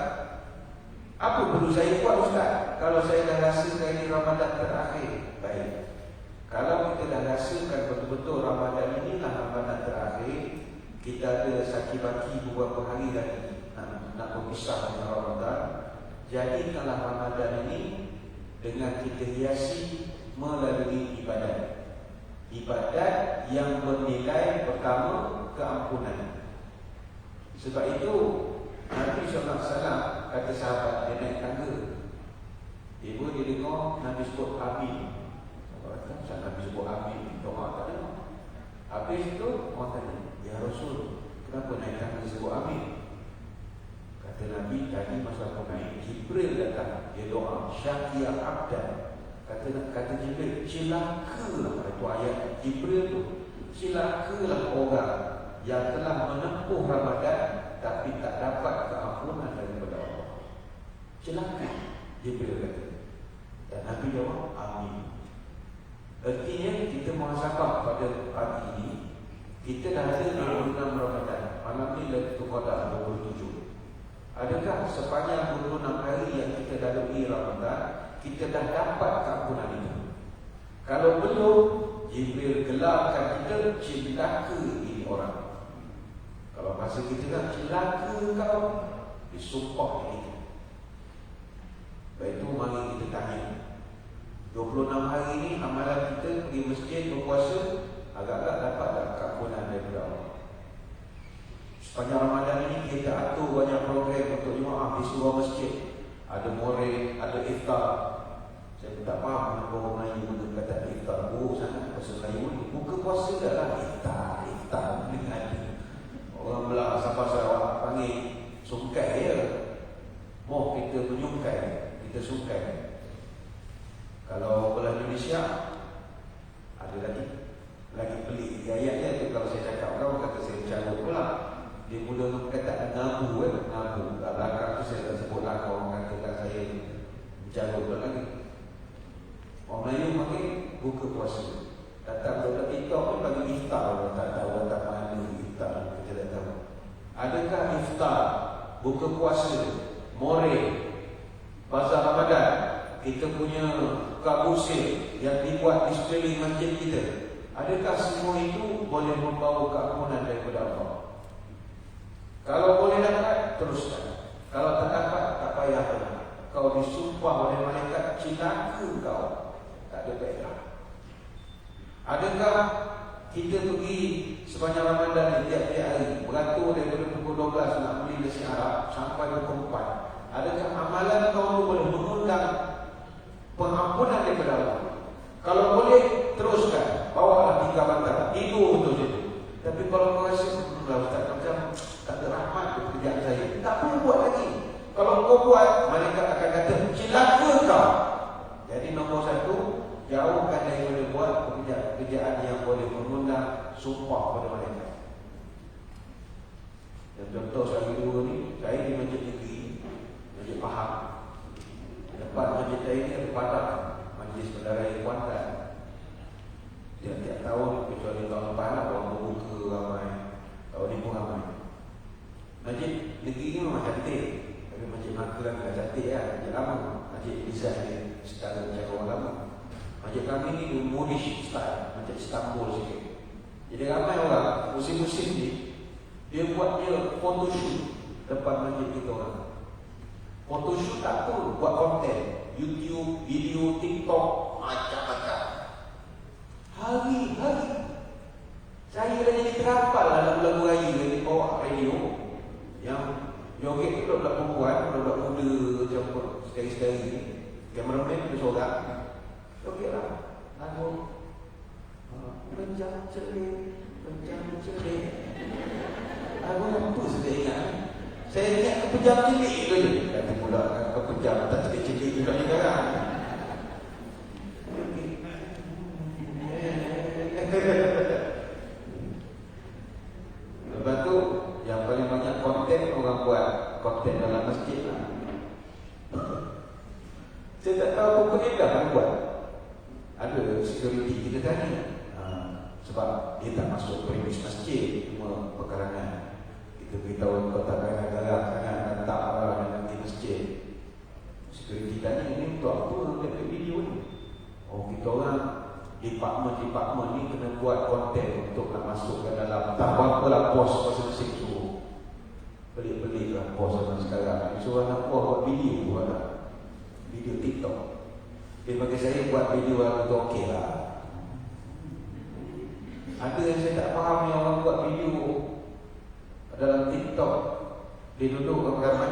apa perlu saya buat Ustaz? Kalau saya dah rasakan ini Ramadan terakhir. Baik, kalau kita dah rasakan betul-betul Ramadan inilah Ramadan terakhir, kita ada saki-baki beberapa hari lagi nak berpisah dengan Ramadan. Jadi kalau Ramadan ini dengan kita hiasi melalui ibadat. Ibadat yang bernilai pertama keampunan. Sebab itu Nabi SAW kata sahabat dia naik tangga. Ibu dia dengar Nabi sebut Amin. Sahabat Nabi sebut Amin, doa tak dengar. Habis itu orang tanya, ya Rasul, kenapa naik tangga sebut Amin? Kata Nabi, tadi masa aku naik, Jibril datang, dia doa Syakia Abdan. Kata Jibril, celakalah. Itu ayat Jibril tu, celakalah orang yang telah menempuh Ramadan tapi tak dapat keampunan daripada Allah. Celaka, Jibril kata. Dan Nabi jawab, Amin. Artinya kita muhasabah pada pagi ini. Kita dah ada 26 Ramadan. Malam ni Lailatul Qadar 27. Adakah sepanjang 26 hari yang kita lalui Ramadan, kita dah dapat keampunan itu? Kalau belum, Jibril gelarkan kita celaka ini orang. Kalau bahasa kita kan celaka kau, disumpah ini. Baik itu mari kita tanya. 26 hari ini amalan kita pergi masjid berpuasa, agak-agak dapat tak keampunan daripada Allah? Sepanjang Ramadan ini kita atur banyak program untuk jemaah di seluruh masjid. Ada more, ada iftar. Saya tak faham kenapa orang Melayu guna kata iftar. Oh sangat bahasa Melayu ni. Buka puasa dah lah iftar dengan orang belah Sabah Sarawak panggil sungkai ya. Mau kita menyungkai, kita sungkai. Kalau belah Indonesia ada lagi pelik ayatnya tu. Kalau saya cakap kau kata saya bercanda pula. Dia mula dengan perkataan ngabu ngabu. Belakang tu saya tak sebut lah. Orang katakan saya bercanda pula lagi. Orang Melayu panggil buka puasa. Datang ke TikTok ni bagi iftar. Orang tak tahu tak mana iftar. Kita tak tahu. Adakah iftar, buka puasa, more, bazar Ramadan, kita punya kabusir yang dibuat di sekeliling masjid kita, adakah semua itu boleh membawa keampunan daripada Allah? Kalau boleh dapat, teruskan. Kalau tak dapat, tak payahlah. Kau disumpah oleh malaikat, celaka kau. Tak ada faedah. Adakah kita pergi sepanjang Ramadan tiap-tiap hari, beratur daripada pukul 12 nak beli nasi Arab sampai pukul 4? Adakah amalan kau boleh mengundang pengampunan daripada Allah? Kalau boleh, teruskan. Bawalah 3 bantal. Tidur betul situ. Tapi kalau kau rasa, Ustaz, macam tak ada rahmat pekerjaan saya, tak perlu buat lagi. Kalau kau buat, mereka akan kata, celaka kau. Jadi nombor 1, jauhkan daripada buat pekerjaan yang boleh mengundang sumpah pada mereka. Dan contoh sekali dua ni, saya di Masjid Negeri, Masjid Pahang. Depan masjid saya ni ada padang Majlis Pendarai Kuantan. Tiap-tiap tahun, kecuali tahun lepas lah, orang berbuka ramai. Tahun ni pun ramai. Masjid Negeri ni memang cantik. Tapi Masjid Melaka kan cantik lah, Masjid lama. Masjid design ni secara orang lama. Masjid kami ni Moorish style, macam Istanbul sikit. Jadi ramai orang, musim-musim ni, dia buat dia photoshoot depan masjid kita orang. Photoshoot tak apa, buat konten YouTube, video, TikTok, macam-macam. Hari-hari saya dah jadi terampal lah lagu-lagu raya ni, bawa radio yang joget tu budak perempuan, budak muda macam sekali-sekali ni, kameraman tu seorang joget lah lagu Penjam Celik, Penjam Celik. Lagu apa saya ingat? Saya ingat Kepejam Celik tu je. Kata pula Kepejam tak celik-celik juga ni sekarang. Lepas tu yang paling banyak konten orang buat konten dalam masjid lah. Saya tak tahu apa kaedah orang buat. Ada security kita tanya. Sebab dia tak masuk premis masjid, cuma pekarangan. Kita beritahu kau tak payah galak sangat dan tak arah nanti masjid. Security tanya, ini untuk apa dekat video ni? Oh, kita orang department ni kena buat konten untuk nak masuk ke dalam. Tak apa-apalah bos masing-masing suruh. Pelik-pelik lah bos orang sekarang. Dia suruh anak bos buat video buat lah. Video TikTok. Dia bagi saya buat video lagu tu okey lah. Ada yang saya tak faham yang orang buat video dalam TikTok. Dia duduk ke ramai.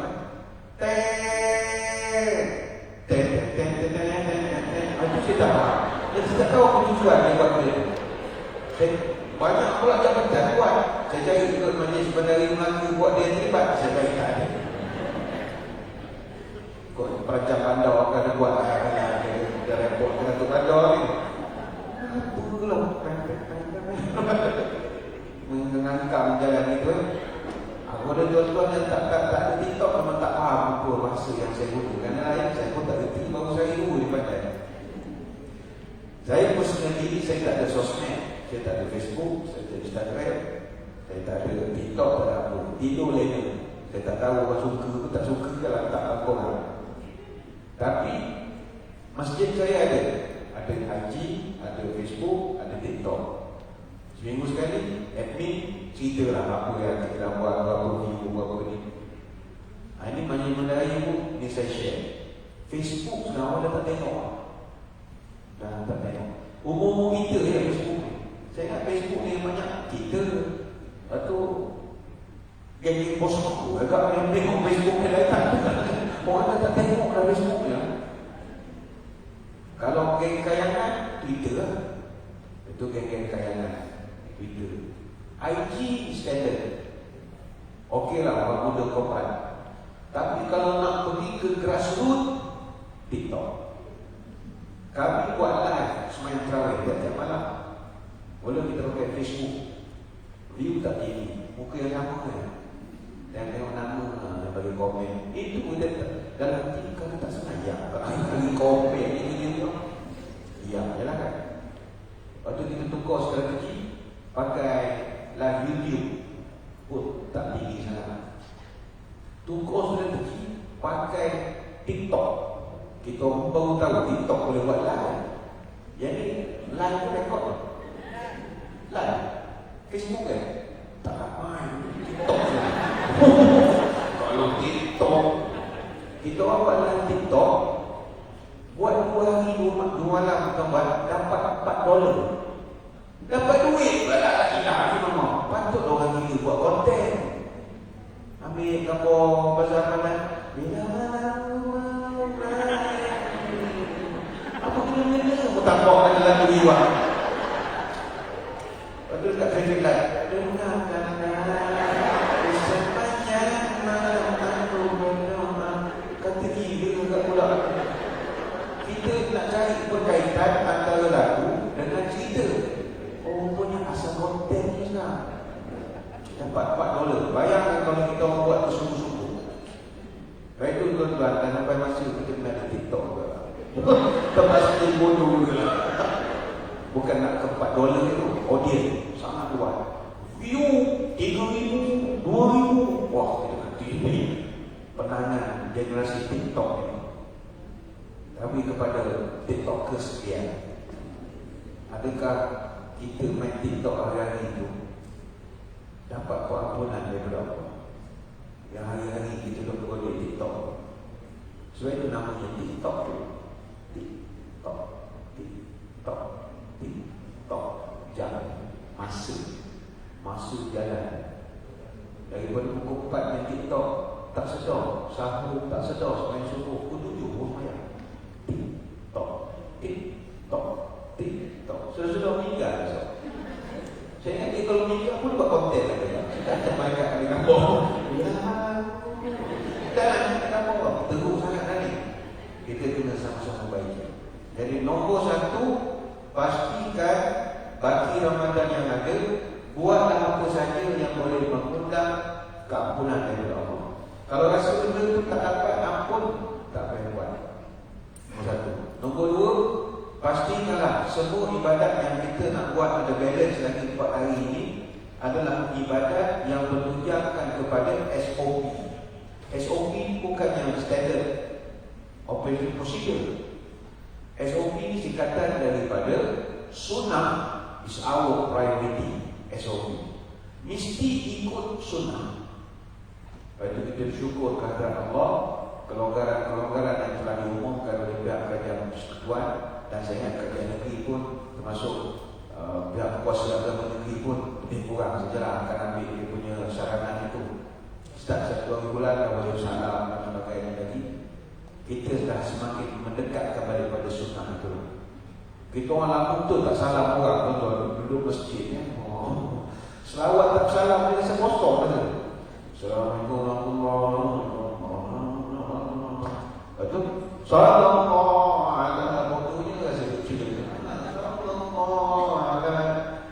Itu saya tak faham. Dan saya tak tahu apa tujuan dia buat dia. Banyak pula jabatan buat. Saya cari ikut Majlis Pendarai Melaka buat dia terlibat. Saya cari tak ada. Ikut perancang bandar akan buat lah. Dia report dengan tu bandar ni. Apa lah. Mengangkam jalan itu. Aku ada tuan-tuan yang tak ada TikTok, memang tak faham apa bahasa yang saya guna. Kerana lain saya pun tak reti, baru saya dulu di pandai. Saya personally, saya tak ada sosmed. Saya tak ada Facebook, saya tak ada Instagram, saya tak ada TikTok, tak ada apa. Tidur lena. Saya tak tahu orang suka ke tak suka ke lah, tak apa orang. Tapi masjid saya ada IG, ada Facebook, ada TikTok. Seminggu sekali, admin cerita lah apa yang kita dah buat, berapa video, berapa ni. Ini Majlis Pendarai pun, ni saya share. Facebook sekarang dah tak tengok. Dah tak tengok. Umur kita je Facebook ni. Saya ingat Facebook ni banyak kita. Lepas tu, geng-geng bos aku agak yang tengok Facebook ni lain tak. Orang dah tak tengok dah Facebook ni. Kalau geng kayangan, Twitter lah. Itu geng-geng kayangan. Twitter. IG standard. Okey lah orang muda korban. Tapi kalau nak pergi ke grassroots, TikTok. Kami buat live semayang terawih tiap-tiap malam. Boleh kita pakai Facebook. View tak tinggi. Muka yang sama kan. Dan tengok nama yang bagi komen. Itu kita dalam hati kalau tak sengaja bagi komen ini tu. Ya, jelah kan. Lepas tu kita tukar strategi pakai live YouTube pun tak tinggi sangat. Tukar strategi pakai TikTok. Kita baru tahu TikTok boleh buat live. Jadi live pun rekod. Live Facebook kan? Tak ramai. TikTok je. Kalau TikTok, kita orang buat live TikTok, buat 2 hari 2 malam kita buat, dapat $4. Dapat duit pula tak hilang ni memang. Patut orang gila buat konten. Ambil gambar bazar mana? Bila malam apa kena-kena? Aku tambah Lepas tu dekat traffic light, dengarkanlah sepanjang malam aku berdoa. Kata gila kat pula. Kita nak cari berkaitan antara lagu dengan cerita. Oh, rupanya asal konten ni sekarang. Dapat $4. Bayangkan kalau kita buat bersungguh-sungguh. Baik tu tuan-tuan, dan sampai masa kita kena ada TikTok juga. Terpasti bodoh juga. Bukan nak ke $4 itu, audience sangat luas. View 3,000, 2,000. Wah, kita kata ini penangan generasi TikTok ni. Tapi kepada TikToker sekian, adakah kita main TikTok hari-hari itu dapat keampunan daripada Allah? Yang hari-hari kita duduk di TikTok. Sebab itu namanya TikTok tu. TikTok, TikTok, TikTok. Jalan, masa jalan. Daripada pukul 4 yang TikTok tak sedar, sahur tak sedar, semain subuh, pukul 7 pun mayang. TikTok, TikTok, TikTok. Sudah-sudah meninggal. Saya ingat dia kalau meninggal pun buat konten lah. Kita tak main kat kali kampung. Kita nak main kat kampung. Teruk sangat tadi. Kita kena sama-sama baik. Jadi nombor 1, pastikan baki Ramadan yang ada, buatlah apa saja yang boleh mengundang keampunan daripada Allah. Kalau rasa benda itu tak dapat ampun, tak payah buat. Nombor 1. Nombor 2, pastikanlah semua ibadat yang kita nak buat ada balance lagi 4 hari ini adalah ibadat yang bertujukan kepada SOP. SOP bukan yang standard operating procedure. SOP ini singkatan daripada sunnah is our priority. SOP mesti ikut sunnah. Lepas itu kita bersyukur kehadirat Allah, kelonggaran-kelonggaran yang telah diumumkan oleh pihak kerajaan persekutuan. Dan saya ingat kerajaan negeri pun termasuk pihak kuasa agama negeri pun lebih kurang sajalah akan ambil dia punya saranan itu. Start 1-2 bulan dah boleh salam dan sebagainya lagi. Kita dah semakin mendekat kembali pada sunnah itu. Kita orang lama betul tak salam orang, tuan-tuan duduk masjid ya. Selawat tak salam dia rasa kosong betul. Assalamualaikum warahmatullahi wabarakatuh. Betul? Assalamualaikum.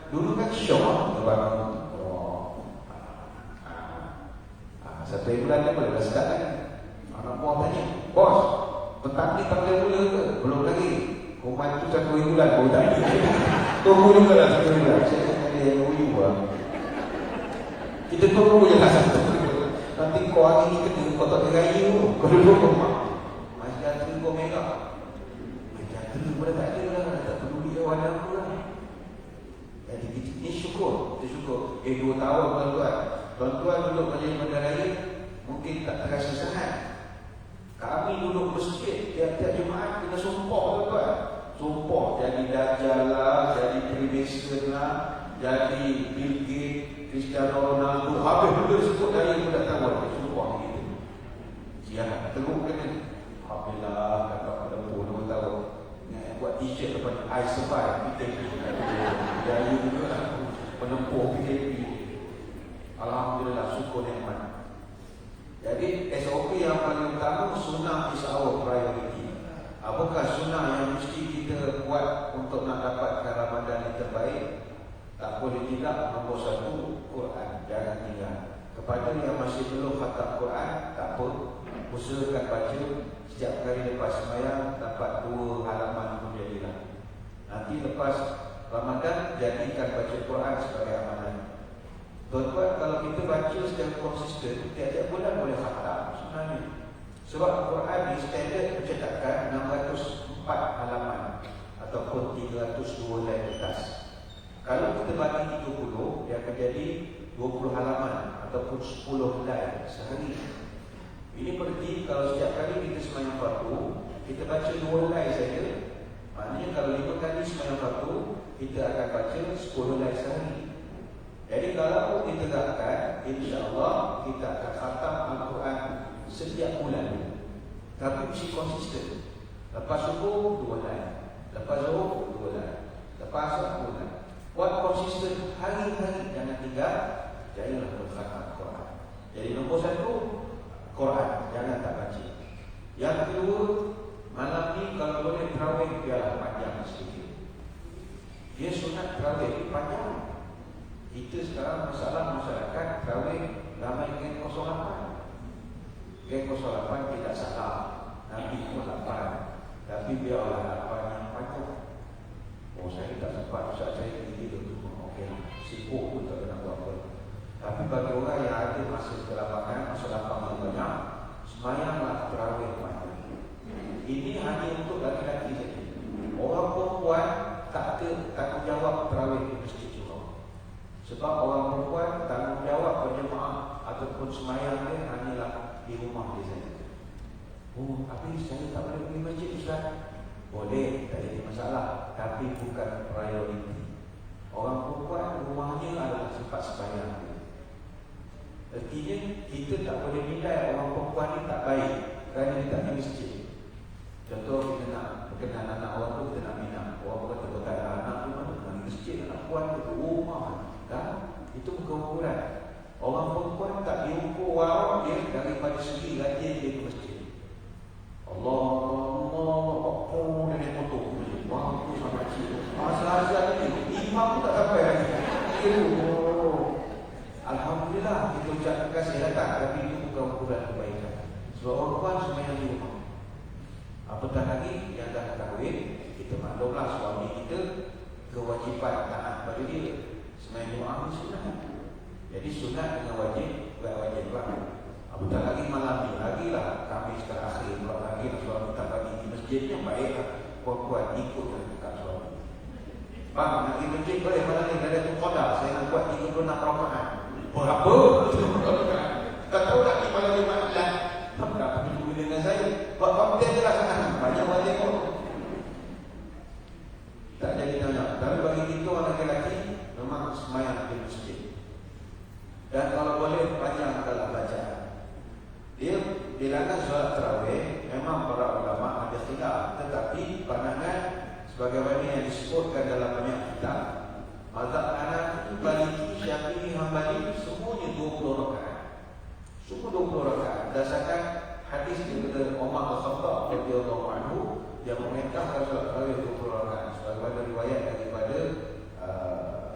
Dulu kan syok lepas satu bulan dia boleh dah start kan. Anak buah tanya, bos, petang ni panggil mula ke? Belum lagi. Kuman tu 1 bulan baru tadi. Tunggu juga lah 1 bulan. Saya kata dia yang uyu lah. Kita tunggu je lah 1 bulan. Nanti kau hari ni kena, kau tak teraya tu. Kau duduk rumah masih jatuh kau merah. Jatuh pun tak ada lah. Tak peduli kawan aku lah. Jadi kita syukur. Kita syukur 2 tahun tuan-tuan duduk menjadi benda raya mungkin tak terasa sangat. Kami duduk masjid tiap-tiap Jumaat kena sumpah tuan-tuan. Sumpah jadi Dajjal lah, jadi Freemason lah, jadi Bill Gates, Cristiano Ronaldo. Habis benda sebut dari yang tak tahu. Sumpah gitu. Siap teruk kena. Alhamdulillah kakak pada pun 2 tahun. Buat t-shirt depan I survive PKP. Jadi juga lah penempuh PKP. Alhamdulillah, syukur nikmat. Jadi SOP yang paling utama sunnah is our priority. Apakah sunnah yang mesti kita buat untuk nak dapatkan Ramadan yang terbaik? Tak boleh tidak. Nombor 1, Quran. Jangan tinggal. Kepada yang masih belum khatam Quran, tak apa, usahakan baca setiap kali lepas sembahyang dapat 2 halaman pun jadilah. Nanti lepas Ramadan jadikan baca Quran sebagai amalan. Tuan-tuan, kalau kita baca secara konsisten tiap-tiap bulan boleh khatam sebenarnya. Sebab Quran ni standard percetakan 604 halaman ataupun 302 line kertas. Kalau kita bagi 30, dia akan jadi 20 halaman ataupun 10 line sehari. Ini berarti kalau setiap kali kita sembahyang fardu, kita baca 2 line saja. Maknanya kalau 5 kali sembahyang fardu, kita akan baca 10 line sehari. Jadi kalau kita tegakkan, insya-Allah kita akan khatam Al-Quran setiap bulan. Tapi mesti konsisten. Lepas subuh 2 line, lepas zuhur 2 line, lepas asar 2 line. Buat konsisten hari-hari, jangan tinggal. Jadilah berkhatam Quran. Jadi nombor 1, Quran, jangan tak baca. Yang kedua, malam ni kalau boleh tarawih biarlah panjang sedikit. Dia sunat tarawih panjang. Kita sekarang masalah masyarakat tarawih ramai Gen 08. Gen 08 tidak salah, Nabi pun 8. Tapi biarlah 8 yang panjang. Oh, saya tak sempat, Ustaz, saya pergi dulu. Okey, sibuk pun tak kena buat apa. Tapi bagi orang yang ada masa kelapangan, masa lapang yang banyak, semayanglah tarawih panjang. Ini hanya untuk laki-laki saja. Orang perempuan tak ada tanggungjawab tarawih di masjid juga. Sebab orang perempuan tanggungjawab berjemaah ataupun semayang dia hanyalah di rumah dia saja. Oh, tapi saya tak boleh pergi masjid, Ustaz. Boleh, tak ada masalah, tapi bukan prioriti. Orang perempuan rumahnya adalah tempat sembahyang. Artinya kita tak boleh nilai orang perempuan ni tak baik kerana dia tak pergi masjid. Contoh, kita nak berkenan anak orang tu, kita nak minat. Orang kata tak ada anak tu mana pergi masjid, anak puan tu rumah kan? Itu bukan ukuran. Orang perempuan tak diukur warak dia daripada segi rajin dia ke masjid. Allah dia naik motor wah, aku sama cik masa-masa ni imam pun tak sampai lagi. Alhamdulillah, kita ucapkan kasih datang. Tapi itu bukan ukuran kebaikan. Sebab orang perempuan semuanya di rumah. Apatah lagi yang dah kahwin, kita maklumlah suami kita kewajipan taat pada dia. Semayang Jumaat ni sunat. Jadi sunat dengan wajib, bukan wajib banget. Apatah lagi malam ni, lagilah Khamis terakhir, kalau lagi suami tak bagi di masjidnya, baiklah puan-puan ikut dekat suami. Bang, nak pergi masjid boleh, malam ni ada tu qadar, saya nak buat 36 rakaat. Berapa? Tak tahu nak pergi malam Jumaat lah. Tak pergi dulu dengan saya. Buat konten je lah sana, banyak wajib pun. Tak jadi tanya. Tapi bagi kita orang lelaki memang semayang di masjid. Dan kalau boleh panjang dalam bacaan. Dia bilangan solat tarawih memang para ulama ada khilaf, tetapi pandangan sebagaimana yang disebutkan dalam banyak kitab, mazhab Hanafi, Maliki, Syafi'i, Hambali semuanya 20 rakaat. Semua 20 rakaat berdasarkan hadis daripada Umar Al-Khattab radhiyallahu anhu yang memerintahkan solat tarawih 20 rakaat. Sebagaimana riwayat daripada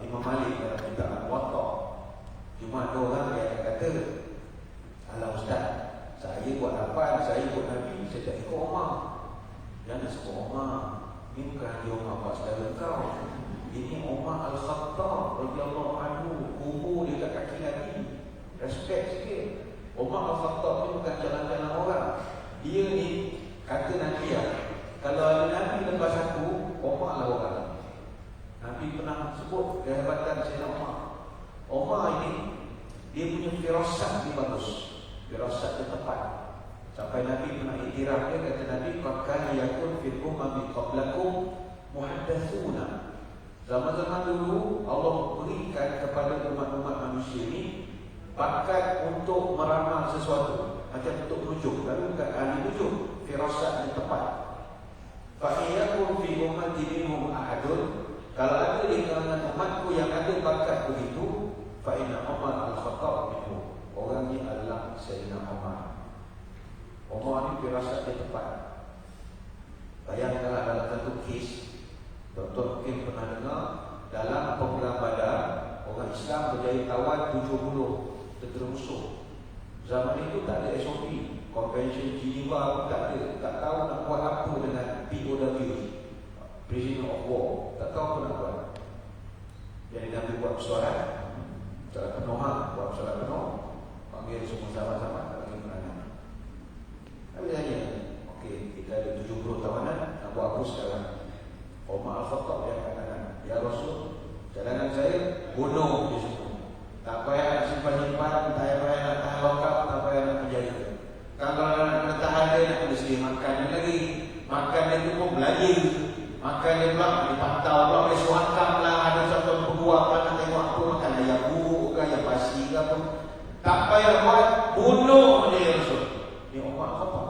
Imam Malik dalam kitab Al-Muwatta. Cuma ada orang yang kata, "Alah Ustaz, saya buat apa? Saya buat Nabi, saya tak ikut Umar." Jangan sebut Umar. Ini bukan dia Umar buat saudara kau. Ini Umar Al-Khattab radhiyallahu anhu, kubur dia kat kaki Nabi. Respect sikit. Umar Al-Khattab ni bukan jalan-jalan orang. Dia ni kata Nabi ya, kalau ada Nabi lepas aku, Umar lah orang. Nabi pernah sebut kehebatan Sayyidina Umar. Umar ini dia punya firasat dia bagus. Firasat dia tepat. Sampai Nabi pernah iktiraf dia, kata Nabi, "Qad yakun fil umami qablakum muhaddatsuna." Zaman-zaman dulu Allah berikan kepada umat-umat manusia ini bakat untuk meramal sesuatu, macam untuk rujuk, tapi bukan ahli rujuk, firasat yang tepat. Fa iyyakum fi ummati minhum ahadun, kalau ada di kalangan umatku yang ada bakat begitu, fa inna Umar Al-Khattab minhu, orang ini adalah Sayyidina Umar. Umar ni firasat dia tepat. Bayangkanlah dalam satu kes, Dr. mungkin pernah dengar, dalam program Badar, orang Islam berjaya tawan 70 tentera musuh. Zaman itu tak ada SOP, Convention Geneva pun tak ada. Tak tahu nak buat apa dengan POW, Prisoner of War. Tak tahu apa nak buat. Jadi Nabi buat persoalan, persoalan penuh, buat persoalan penuh, panggil semua sahabat-sahabat, bagi perangan. Nabi tanya, okey, kita ada 70 tawanan, nak buat apa sekarang? Umar Al-Khattab yang katakan, "Ya Rasul, cadangan saya bunuh dia semua. Tak payah nak simpan-simpan, tak payah nak tahan lokap, tak payah nak menjaga. Kalau nak tahan dia, nak kena sedia makan dia lagi. Makan dia tu pun belanja. Makan dia pula dipantau pula oleh suhakam lah. Ada satu peguam lah nak tengok apa makan. Ayam buruk ke, ayam pasi ke apa. Tak payah buat, bunuh dia ya Rasul." Ni Umar Al-Khattab.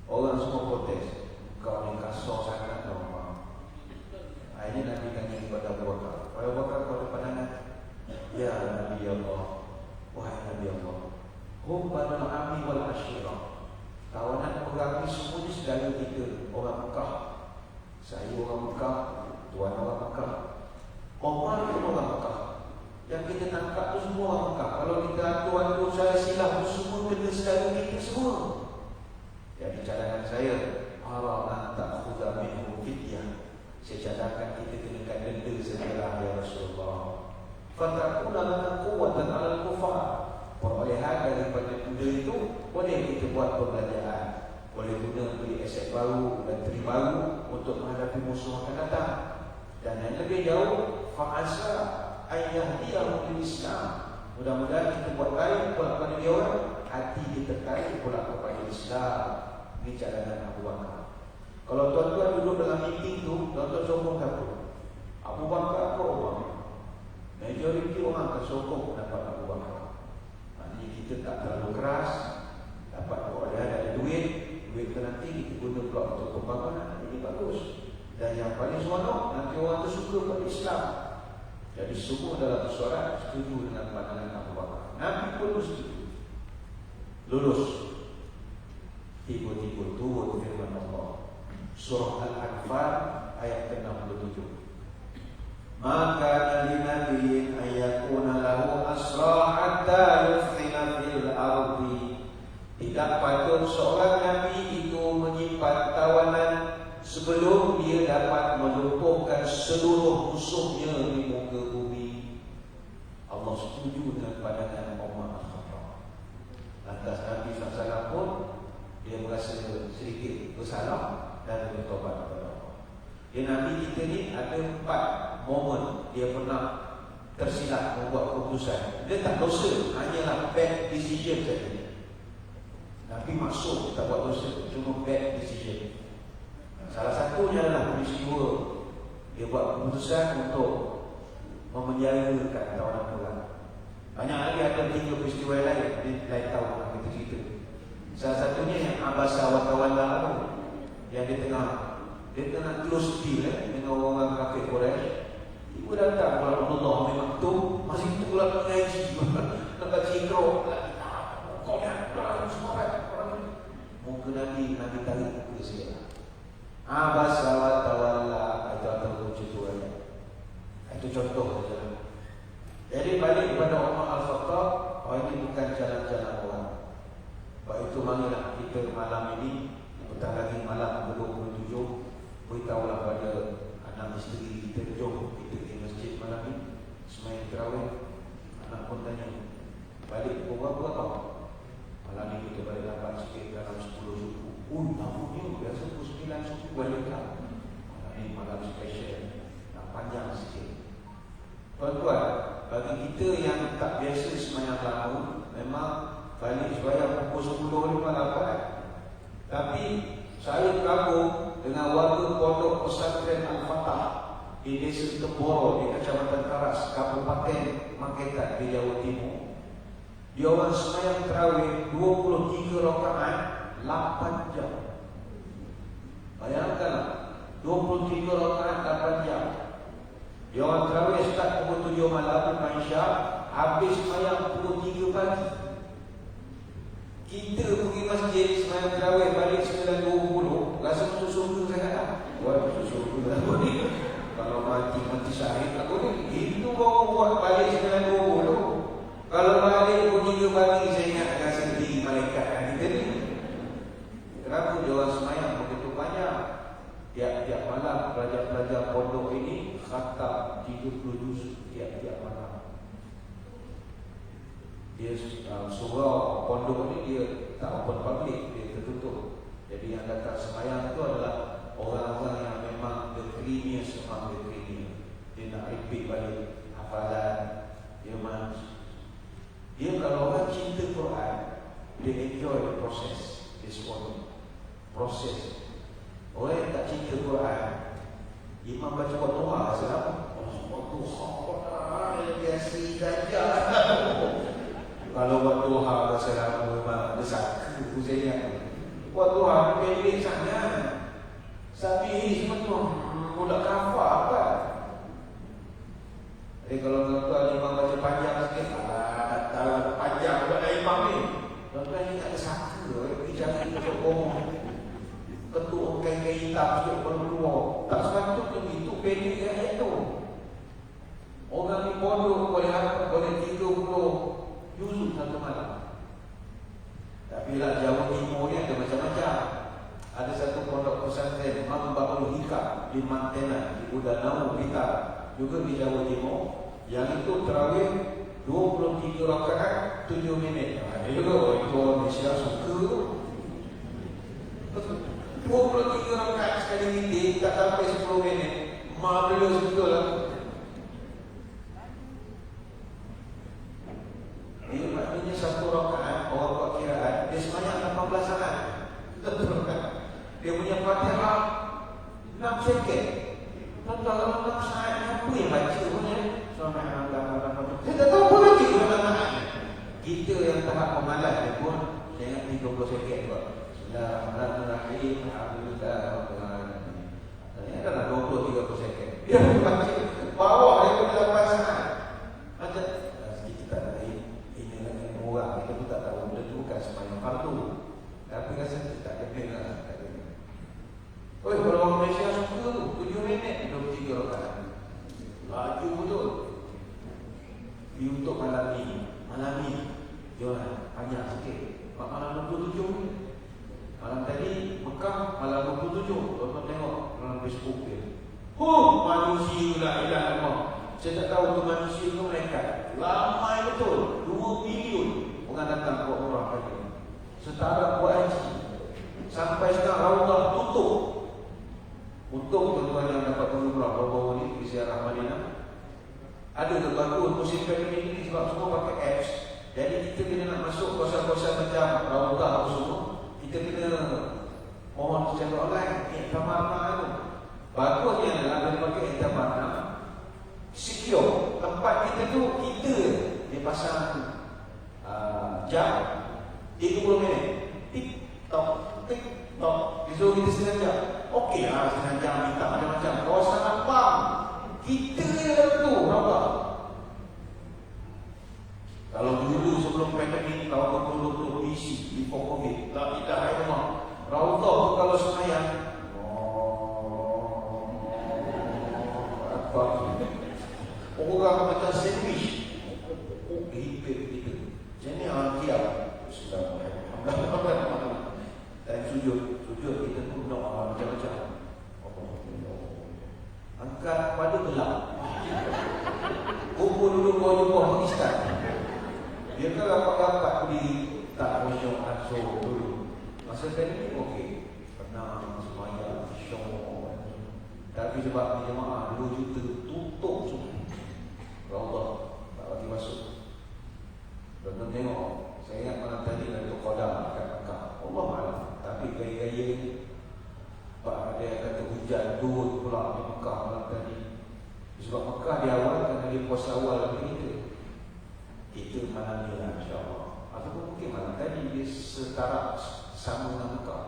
Orang semua protes. Kau ni kasar sangat Umar. Ini Nabi tanya orang Mekah. Yang kita tangkap tu semua orang Mekah. Kalau kita atu-atu saya silap tu semua kena saudara kita semua. Jadi cadangan saya, arahan ta'khudha minhu fidyah. Saya cadangkan kita kenakan denda setelah ya Rasulullah. Fatakuna lana quwwatan 'alal kufar. Perolehan daripada benda itu boleh kita buat perbelanjaan, boleh guna beli aset baru dan trip baru untuk menghadapi musuh akan datang. Dan yang lebih jauh, fa'asa ayyahdiyahu lil Islam. Mudah-mudahan kita buat baik pula kepada dia orang, hati dia tertarik pula kepada Islam. Ini cadangan Abu Bakar. Kalau tuan-tuan duduk dalam meeting tu, tuan-tuan sokong apa? Abu Bakar atau Umar? Majoriti orang akan sokong pendapat Abu Bakar. Maknanya kita tak terlalu keras, dapat perolehan ada duit tu nanti kita guna pula untuk pembangunan. Ini bagus. Dan yang paling seronok, nanti orang tu suka pada Islam. Jadi semua dalam suara setuju dengan pandangan Abu Bakar. Nabi pun setuju. Lulus. Tiba-tiba turun firman Allah. Surah Al-Anfal ayat ke-67. Maka nabi-nabiyin ayakuna lahu asra hatta yufkhina fil ardi. Tidak patut seorang nabi itu menyimpan tawanan sebelum dia dapat melumpuhkan seluruh musuhnya di muka bumi. Allah setuju dengan pandangan Umar Al-Khattab. Lantas Nabi SAW pun dia merasa sedikit bersalah dan bertobat kepada Allah. Dia Nabi kita ni ada 4 momen dia pernah tersilap membuat keputusan. Dia tak dosa, hanyalah bad decision saja. Nabi maksud tak buat dosa, cuma bad decision. Salah satunya adalah peristiwa dia buat keputusan untuk memenjarakan tawanan orang. Banyak lagi ada 3 peristiwa lain, dia lain tahu nak kita cerita. Salah satunya yang Abasa wa Tawalla tu, yang dia tengah close deal dengan orang kafir Quraisy. Ibu datang kepada Allah memang tu masih tu pula mengaji. Lepas cikro kau yang orang semua orang muka Nabi tarik muka saya. Abasa wa Tawalla itu atau contoh ayat. Itu contoh saja. Jadi balik kepada Umar Al-Khattab, ini bukan jalan-jalan orang. Sebab itu marilah kita malam ini, petang lagi malam ke-27, beritahulah pada anak isteri kita, jom kita pergi masjid malam ini, sembahyang tarawih. Anak pun tanya, balik pukul berapa tau? Malam ini kita balik lambat sikit dalam 10 suku. Namanya biasa pukul 9 suku balik tak? Malam ini malam special, nak panjang sikit. Tuan-tuan, bagi kita yang tak biasa sembahyang lama, memang balik sembahyang pukul 10 ni malam lambat. Tapi saya kagum dengan warga pondok pesantren Al-Fatah di Desa Temboro di Kecamatan Karas, Kabupaten Magetan di Jawa Timur. Dia orang sembahyang tarawih 23 rakaat 8 jam. Bayangkanlah 23 rakaat 8 jam. Dia orang tarawih start pukul 7 malam Isya, habis sembahyang pukul 3 pagi. Kita pergi masjid sembahyang tarawih balik 9.20, rasa masuk surga sangat tak? Buat masuk surga tak ni. Kalau mati syahid tak boleh. Itu baru buat balik 9.20. Kalau balik pukul 3 pagi, saya ingat akan sendiri malaikat kita ni. Kenapa dia orang sembahyang begitu banyak? Tiap-tiap malam pelajar-pelajar pondok ini khatam 30 juz tiap-tiap malam. Dia surau pondok ni dia tak open public, dia tertutup. Jadi yang datang sembahyang itu adalah orang-orang yang memang the creamiest among the creamy. Dia nak repeat balik hafalan. Dia kalau orang cinta Quran, dia enjoy the process. This one proses. Orang yang tak cinta Quran, imam baca Duha selama Duha biasa saja. Kalau buat Duha selama memang ada satu saya. Buat Duha pendek sangat. Sabi semua tu mudah kafar kan. Jadi kalau tuan-tuan imam baca panjang sikit, tak panjang pada imam ni. Tuan-tuan ni tak ada saka, pergi cari untuk ketuk kain-kain hitam sikit baru keluar. Tak sepatutnya itu pendek ayat tu. Orang pondok boleh 30 juzuk satu malam. Tapi lah Jawa Timur ni ada macam-macam. Ada satu pondok pesantren Mambaul Hikam di Mantena, di Udanau kita, juga di Jawa Timur. Yang itu tarawih 23 rakaat 7 minit. Ada juga orang Indonesia suka tu. 23 rakaat sekali ini tak sampai 10 minit. Marvelous betul lah. Dia maknanya satu rakaat orang buat kiraan dia sebanyak 18 saat. Dia punya Fatihah 6 second. Dalam 6 saat apa yang baca punya? Saya tak tahu apa lagi kita yang tahap pemalas dia pun jangan 30 second kot. Bismillahirrahmanirrahim. Alhamdulillah. Ini adalah 20-30 second. Dia baca bawah dia pun 8 saat. Macam kita tak tahu ini orang kita pun tak tahu benda tu bukan sembahyang fardu. Tapi rasa kita tak kena lah. Oh, kalau orang Malaysia suka tu 7 minit 23 rakaat. Laju betul. Di untuk malam ni jangan banyak sikit. Malam 27 ni. Malam tadi Mekah malam 27. Tuan-tuan tengok dalam Facebook dia. Manusia la ilaha illallah. Saya tak tahu tu manusia tu mereka. Ramai betul. 2 bilion orang datang buat umrah tadi. Setara buat haji. Sampai sekarang Raudhah tutup. Untuk tuan-tuan yang dapat umrah baru-baru ni di ziarah Madinah. Ada terbangun musim pandemik ini sebab semua pakai apps. Jadi kita kena nak masuk kawasan-kawasan macam Raudhah apa semua. Kita kena mohon secara online. Iktamarna tu bagusnya adalah dia pakai iktamarna secure. Tempat kita tu kita dipasang jam 30 minit. Tik-tok, tik-tok. Disuruh kita setengah jam. Okey lah setengah jam minta macam-macam. Kawasan abang kita yang tu Raudhah. Kalau dulu sebelum pandemik tahun 2020 PC before COVID, la ilaha illallah. Raudhah tu kalau semayang apa orang macam sandwich. Hipit gitu. Jadi kiam sudah dan sujud kita pun nak macam-macam. Angkat pada gelap. Kumpul dulu bawah Pakistan. Dia kan rapat-rapat di tak khusyuk ansur dulu. Masa tadi okey. Pernah semayang syok. Tapi sebab ni jemaah 2 juta tutup semua. Raudhah tak bagi masuk. Tuan-tuan tengok. Saya ingat malam tadi dari Qadar kat Mekah. Allah malam. Tapi gaya-gaya ni Pak dia kata hujan turun pula di Mekah malam tadi. Sebab Mekah di awal kan dia puasa awal lagi kita malam ni lah insyaAllah. Ataupun mungkin malam tadi dia setara sama dengan Mekah.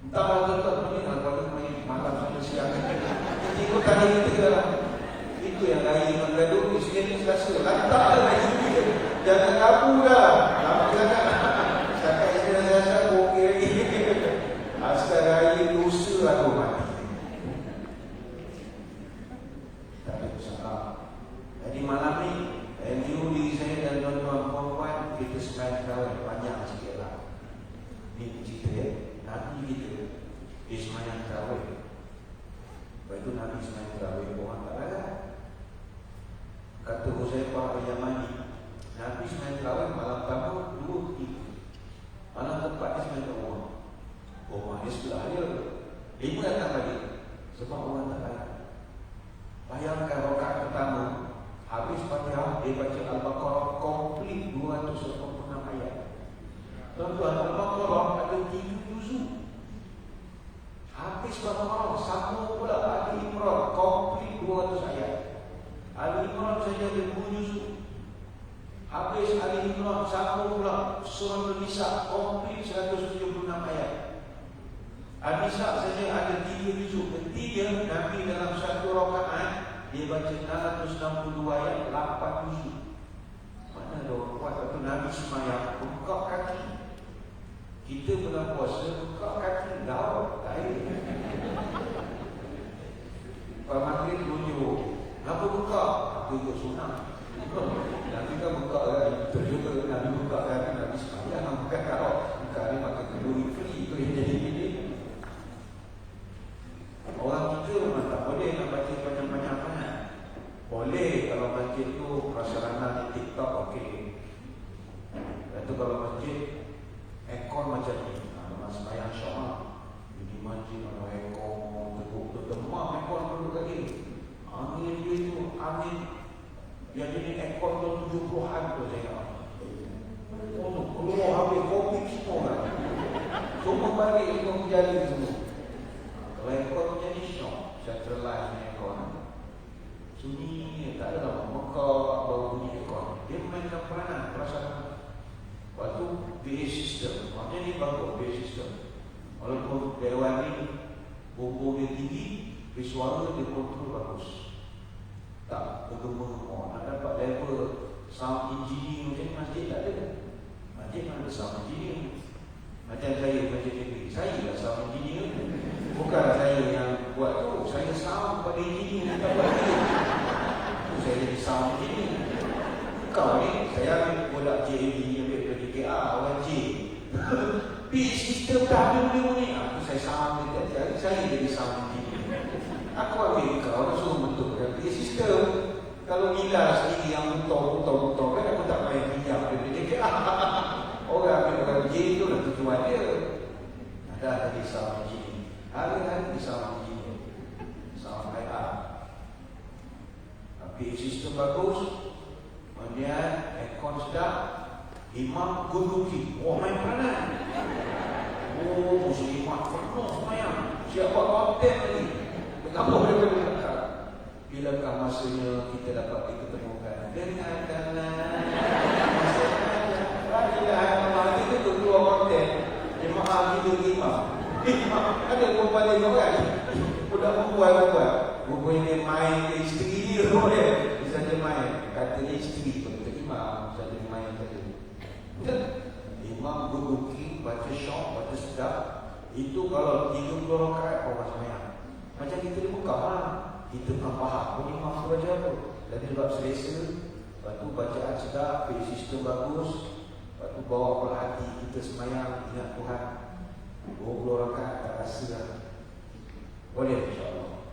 Entahlah tuan-tuan ni kalau main malam sampai siang kita ikut tadi kita lah. Itu yang raya menggaduh ni sekali selasa. Lantak lah dia. Jangan kabur dah. Lama sangat. Cakap isteri saya okey lagi. Askar raya dosa aku mati. Tak ada usaha. Jadi malam ni NGO diri saya dan tuan-tuan perempuan kita sembahyang tarawih banyak sikit lah. Ni cerita ya. Nabi kita dia sembahyang tarawih. Lepas itu Nabi sembahyang tarawih orang tak larang. Kata Huzaifah bin Yamani, Nabi sembahyang tarawih malam pertama 2, 3. Malam keempat dia sembahyang tarawih. Rumah dia sebelah dia 5 datang lagi. Sebab orang tak larang. Bayangkan rakaat pertama habis Fatihah dia baca Al-Baqarah komplit 286 ayat. Tuan-tuan, Al-Baqarah ada 3 juzuk. Habis Baqarah sambung pula Ali Imran komplit 200 ayat. Ali Imran saja ada 2 juzuk. Habis Ali Imran sambung pula surah An-Nisa komplit 176 ayat. An-Nisa saja ada 3 juzuk. Ketiga Nabi dalam satu rakaat dia baca 662 ayat 8 juzuk. Mana ada orang kuat waktu Nabi semayang bengkak kaki. Kita bulan puasa bengkak kaki gawat air. Pak Maghrib tunjuk Kenapa buka? Aku ikut sunnah. Nabi kan buka kan, betul juga Nabi buka kan, Nabi semayang bukan kalau buka ni pakai kenduri free tu yang jadi gini. Orang kita memang tak boleh nak baca banyak-banyak kan. Boleh kalau masjid tu prasarana di TikTok okey. Lepas tu kalau masjid aircon macam ni, nama semayang syama. Jadi masjid ada aircon, demam aircon duduk lagi. Angin dia tu, angin yang ini aircon tu 70-an tu saya. Oh, keluar habis kopi semua kan. Semua balik semua berjali semua. Kalau aircon tu jadi shock, centralized aircon. Sunyi, tak ada lah mekak, bau bunyi aircon. Dia mainkan peranan, perasaan. Lepas tu, PA system. Maksudnya ni bagus, PA system. Walaupun dewan ni, bumbung dia tinggi, tapi suara dia kontrol bagus. Tak bergema. Nak dapat level sound engineer macam ni masjid tak ada. Masjid mana ada sound engineer. Macam saya masjid negeri, saya lah sound engineer. Bukan saya yang buat tu, saya sound pada engineer yang tak buat dia. Tu saya jadi sound engineer. Kau ni, saya ambil bola JAV, ambil PDKA, orang J. Pitch system tak ada benda ni. Aku saya sound dekat saya jadi sound engineer. Aku ambil kau, nak suruh betulkan pitch system. Kalau gila sendiri yang betul kan aku tak payah pinjam dia PDKA. Orang ambil orang J tu lah tujuan dia. Ada tadi sound engineer. Hari-hari sound engineer. Sound IR. Pitch system bagus. Kemudian aircon sedap. Imam gunduki. Oh main peranan. Oh musuh imam penuh semayang. Siapa konten lagi. Kenapa dia berdekat? Bilakah masanya kita dapat diketemukan dengarkanlah masalah kita tu keluar konten. Jemaah kita imam. Ada perempuan dia kan? Budak perempuan. Rupanya dia main ke isteri dia. Dia saja main. Katanya isteri pun kata imam. Saja main saja. Imam berbuking, baca syok, baca sedap. Itu kalau 30 rakaat orang semayang. Macam kita di Mekah lah. Kita pernah faham pun imam tu baca apa. Jadi sebab selesa. Lepas tu bacaan sedap, sistem bagus. Lepas tu bawa perhati kita semayang, ingat Tuhan. 20 rakaat tak rasa lah. Boleh insyaAllah.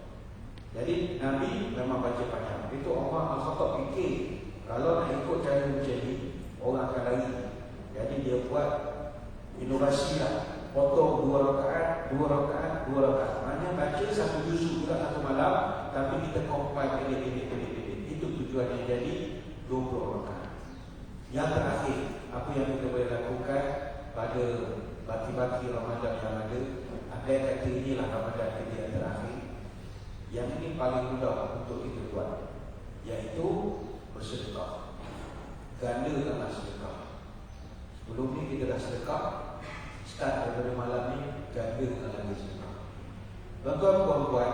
Jadi Nabi memang baca panjang. Itu Umar Al-Khattab fikir, kalau nak ikut cara macam ni, orang akan lari. Jadi dia buat inovasi lah. Potong 2 rakaat. Maknanya baca satu juzuk juga satu malam, tapi kita compile pendek. Itu tujuannya jadi 20 rakaat. Yang terakhir, apa yang kita boleh lakukan pada baki-baki Ramadan yang ada. Ada kata inilah Ramadan kita yang terakhir. Yang ini paling mudah untuk kita buat, iaitu bersedekah. Gandakanlah sedekah. Sebelum ni kita dah sedekah. Start daripada malam ni, gandakan lagi sedekah. Tuan-tuan,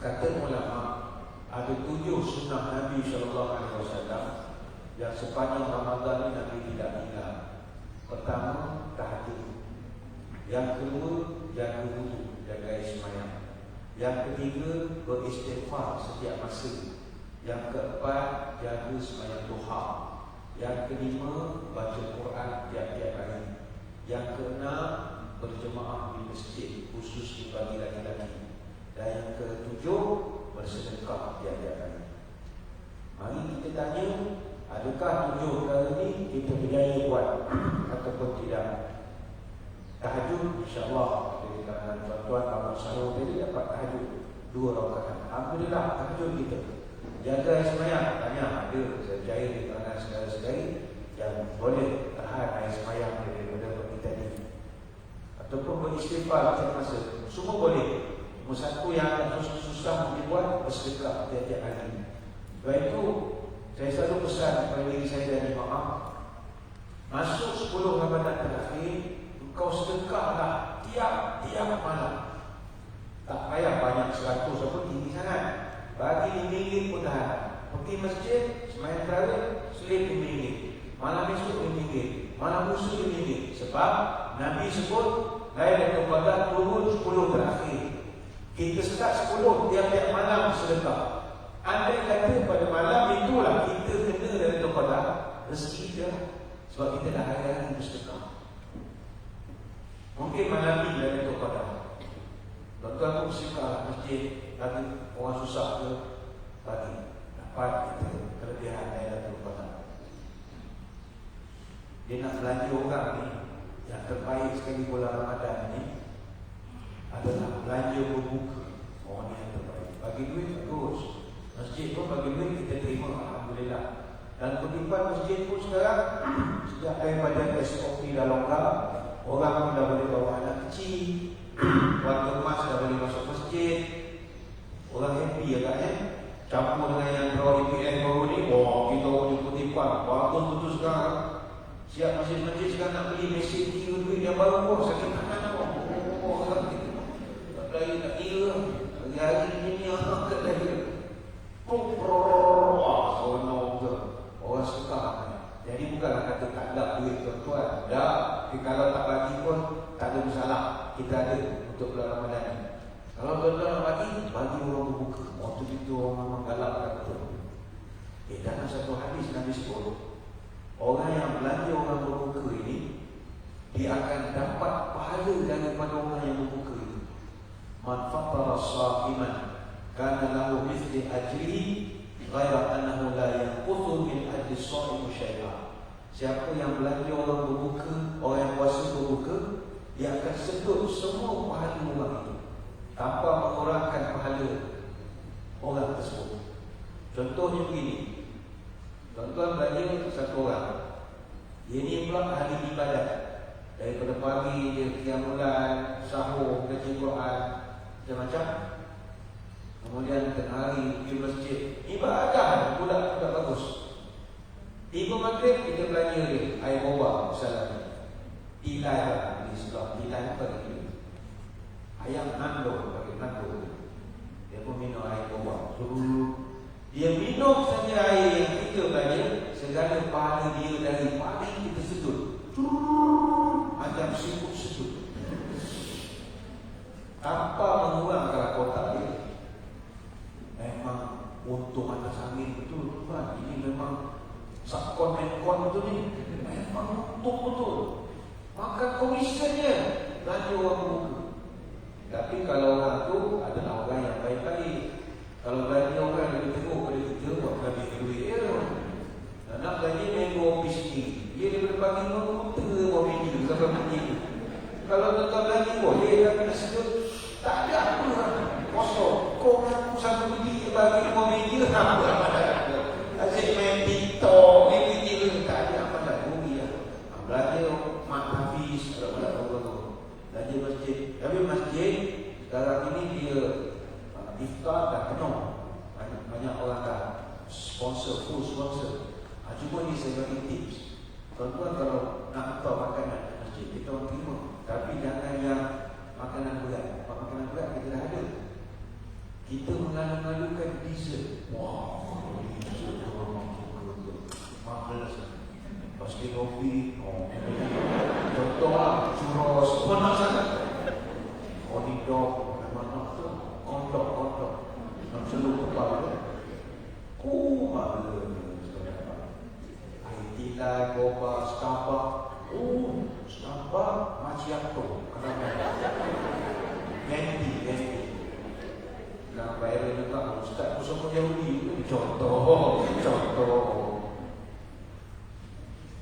kata ulama, ada 7 sunnah Nabi SAW yang sepanjang Ramadan ni Nabi tidak tinggal. Pertama, tahajud. Yang kedua, jaga wudu, jaga semayang. Yang ketiga, beristighfar setiap masa. Yang keempat, jaga semayang duha. Yang kelima, baca Quran tiap-tiap hari. Yang keenam, berjemaah di masjid, khusus di bagi laki-laki. Dan yang ketujuh, bersedekah tiap-tiap hari. Mari kita tanya, adakah 7 perkara ni kita berjaya buat ataupun tidak? Tahajud, insyaAllah dari kalangan tuan-tuan Abang Sahur tadi dapat tahajud 2 rakaat. Alhamdulillah tahajud kita. Jaga semayang, tanya ada sejaya di kalangan segala-segala yang boleh tahan air semayang daripada bagi tadi. Ataupun beristighfar setiap masa. Semua boleh. Cuma satu yang susah dibuat, bersedekah tiap-tiap hari. Sebab itu saya selalu pesan kepada diri saya dan jemaah, masuk 10 Ramadan terakhir, kau sedekahlah tiap-tiap malam. Tak payah banyak 100 apa tinggi sangat. Bagi RM5 pun dah. Pergi masjid, semayang tarawih, selip RM5. Malam esok RM5. Malam lusa RM5. Sebab Nabi sebut Lailatul Qadar turun 10 terakhir. Kita start 10 tiap-tiap malam sedekah. Andai kata pada malam itulah kita kena dari kepada rezeki kita, sebab kita dah hari-hari bersedekah. Mungkin malam ni dari kepada tuan-tuan pun bersedekah masjid, bagi orang susah ke, bagi dapat kita kelebihan dari kepada. Dia nak belanja orang ni, yang terbaik sekali bulan Ramadan ni adalah belanja berbuka. Orang ni yang terbaik. Bagi duit bagus. Masjid pun bagi duit kita terima, alhamdulillah. Dan kutipan masjid pun sekarang sejak daripada SOP dah longgar, orang pun dah boleh bawa anak kecil, warga emas dah boleh masuk masjid. Orang happy agaknya. Campur dengan yang draw EPN baru ni, kita punya kutipan bagus betul sekarang. Siap masjid-masjid sekarang nak beli mesin kira duit yang baru pun sakit tangan pun. Tak lagi nak kira. Hari-hari ni orang kat lagi. Orang suka. Jadi bukanlah kata tak ada duit tuan-tuan. Dah. Tapi kalau tak bagi pun tak ada masalah. Kita ada untuk bulan Ramadan ni. Kalau tuan-tuan nak bagi orang berbuka. Waktu itu orang memang galak kata. Dalam satu hadis Nabi sebut, orang yang belanja orang berbuka ini, dia akan dapat pahala daripada orang yang berbuka itu. Man fattara sha'iman kana lahu mithli ajrihi ghaira annahu la yanquthu min ajri sha'im syai'an. Siapa yang belanja orang berbuka, orang yang puasa berbuka, dia akan sedut semua pahala orang itu tanpa mengurangkan pahala orang tersebut. Contohnya begini, tuan-tuan belanja satu orang, dia ni pula ahli ibadat. Daripada pagi dia qiyamul-lail, sahur, baca Quran, macam-macam. Kemudian tengah hari pergi masjid, ibadah budak bagus. Tiba maghrib kita belanja dia air boba misalnya. Tilai lah di sebelah, tilai apa lagi? Ayam nando, bagi nando. Dia pun minum air boba. Dia minum saja air yang kita belanja, segala pahala dia dari pagi kita sedut. Macam sibuk sedut. Tanpa mengurangkan kotak dia. Memang untung atas angin betul tuan. Ini memang sakon-menkon betul ni. Memang untung betul. Makan komisionnya belanja orang berbuka. Tapi kalau orang tu adalah orang yang baik-baik, kalau belanja orang yang lebih tengok pada kita, buat lebih duit dia. Nak belanja mango biscuit, dia daripada pagi memuta buah biji sampai begitu. Kalau tuan-tuan belanja boleh dah kena sedut, tak ada apa kosong. Kau ngaku satu biji bagi buah biji, apa asyik main TikTok, main biji, tak ada apa dah, rugi lah. Belanja mak habis, belanja masjid. Tapi masjid sekarang ini dia iftar dah penuh. Banyak orang dah sponsor, full sponsor. Cuma ni saya bagi tips. Tuan-tuan kalau nak hantar makanan ke masjid, kita orang terima. Tapi jangan yang makanan berat. Makanan berat kita dah ada. Kita mengalu-alukan dessert. Wah, dessert mahal lah. Pasti kopi. Contoh lah, churros. Mana sangat? Hotdog. Mana tu? Kontok. Nak seluruh kepala. Mahal. Tilai, boba, Starbucks. Starbucks macchiato. Ganti. Nak bayar juga. Ustaz pun semua Yahudi. Contoh.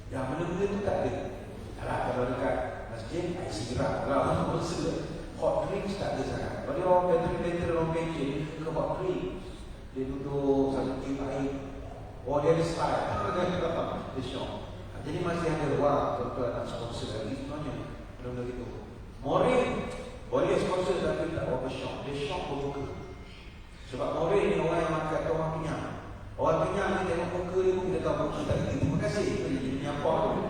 Yang benda-benda tu tak ada. Kalau dekat masjid, air sirat. Kalau hot drinks tak ada sangat. Kalau orang veteran orang pencin ke hot drinks, dia duduk satu tip air. Dia ada style. Dia syok. Jadi masih ada wah, tuan-tuan nak sponsor lagi semuanya. Benda-benda gitu. Morin boleh sponsor tapi tak berapa syok. Dia syok berbuka. Sebab Morin ni orang yang makan orang kenyang. Orang kenyang ni tengok muka dia pun kita tahu muka tak ada. Terima kasih. Jadi nyampak tu.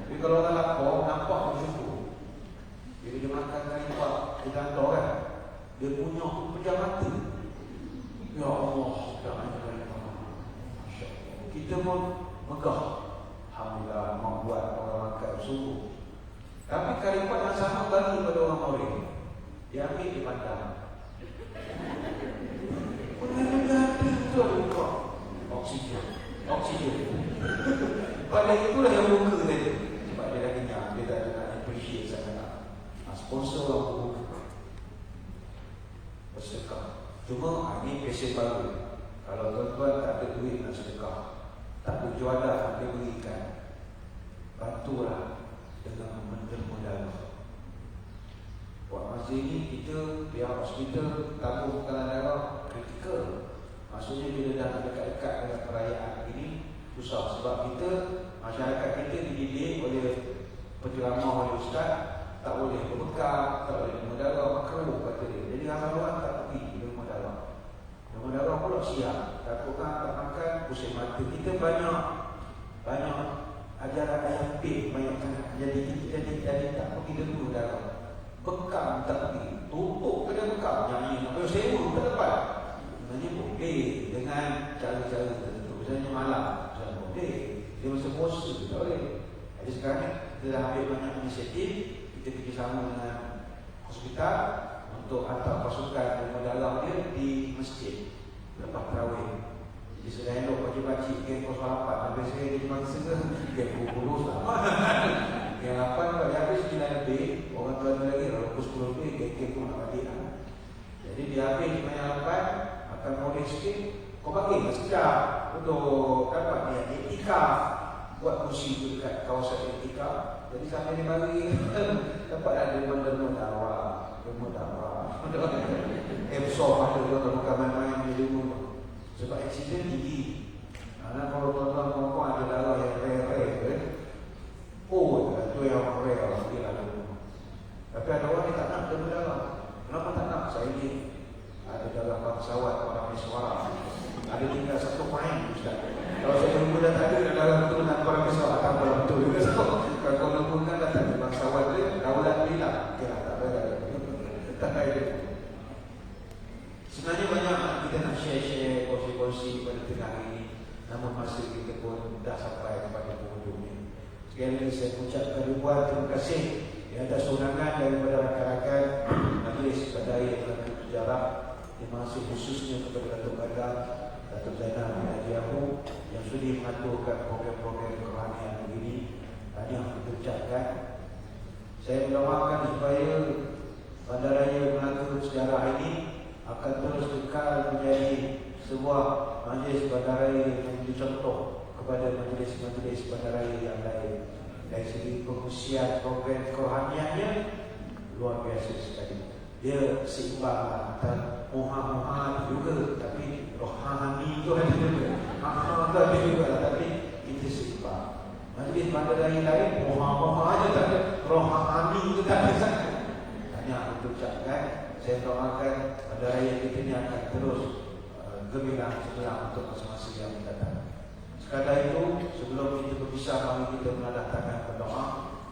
Tapi kalau orang lapar, nampak bersyukur. Bila dia makan kali empat, dia gantor kan. Dia punya pejam mata. Ya Allah, kita pun megah. Alhamdulillah membuat orang makan sungguh. Tapi kalimat yang sama bagi pada orang Maurin. Dia ambil di pandang. Benar-benar tu ada muka oksigen. Pada itulah yang muka tadi. Sebab dia dah kenyang, dia dah nak appreciate sangat. Sponsor orang buka bersedekah. Cuma ini pesen baru. Kalau tuan-tuan tak ada duit nak sedekah, tak ada jualan nak berikan, bantulah dengan menderma. Buat masa ini kita pihak hospital tabung tekanan darah kritikal. Maksudnya bila dah dekat-dekat dengan perayaan ini susah. Sebab kita, masyarakat kita dididik oleh penceramah, oleh ustaz, tak boleh berbekam, tak boleh derma darah, makruh kata dia. Jadi ramai orang tak pergi derma darah. Derma darah pula siap, takutkan tak makan, pusing mata. Kita banyak ajaran ayam pin, banyak sangat. Jadi kita tak pergi derma darah. Bekam tak pergi, tumpuk kena bekam, nyanyi nak sewa tak dapat. Sebenarnya boleh dengan cara-cara tertentu. Misalnya malam, misalnya boleh. Dia masa puasa, tak boleh. Jadi sekarang kita dah ambil banyak inisiatif. Kita kerjasama dengan hospital untuk hantar pasukan derma darah dia di masjid lepas tarawih. Jadi sudah elok pakcik-pakcik geng 08 habis saya jadi mangsa geng 20 sama. Yang 8 kalau dia habis 9 lebih, orang tuan lagi kalau pukul 10 lebih geng-geng pun nak balik. Jadi dia habis yang 8 akan boleh sikit, kau bagi tak sekejap untuk dapat dia iktikaf. Buat kursi tu dekat kawasan iktikaf. Jadi sampai dia bagi dapat ada derma darah. Absorb ada orang bukan main-main di rumah. Sebab aksiden tinggi. Kalau tuan-tuan perempuan ada darah yang rare-rare, tu yang rare dia ada rumah. Tapi ada orang yang tak nak derma darah. Kenapa tak nak? Saya ni ada darah bangsawan orang Miswara. Ada tinggal 1 poin Ustaz. Kalau saya jumpa dah tak ada dalam keturunan orang Miswara, tak apa betul juga. Kalau kau lemburkan dah tak ada bangsawan dia, daulat dia lah. Okay lah, tak ada. Sebenarnya banyak kita nak share kongsi-kongsi pada tengah hari ini. Namun masa kita pun dah sampai kepada penghujungnya. Sekali lagi saya ucapkan ribuan terima kasih di atas undangan daripada rakan-rakan Majlis Badai yang telah bersejarah. Terima kasih khususnya kepada Datuk Badar, Datuk Zainal bin Haji Abu yang sudi mengaturkan program-program kerohanian begini. Tadi yang kita ucapkan. Saya mendoakan supaya Bandaraya Melaka Sejarah ini akan terus kekal menjadi sebuah majlis bandaraya yang menjadi contoh kepada majlis-majlis bandaraya yang lain. Dari segi pengusian program kerohaniannya luar biasa sekali. Dia seimbang antara moha-moha juga, tapi rohani itu ada juga. Moha ada juga, tapi kita seimbang. Majlis bandaraya lain moha-moha aja tak ada, rohani itu tak ada sangat. Hanya untuk ucapkan, saya doakan bandaraya kita ini akan terus gemilang cemerlang untuk masa-masa yang mendatang. Sekadar itu, sebelum kita berpisah, mari kita menadahkan berdoa.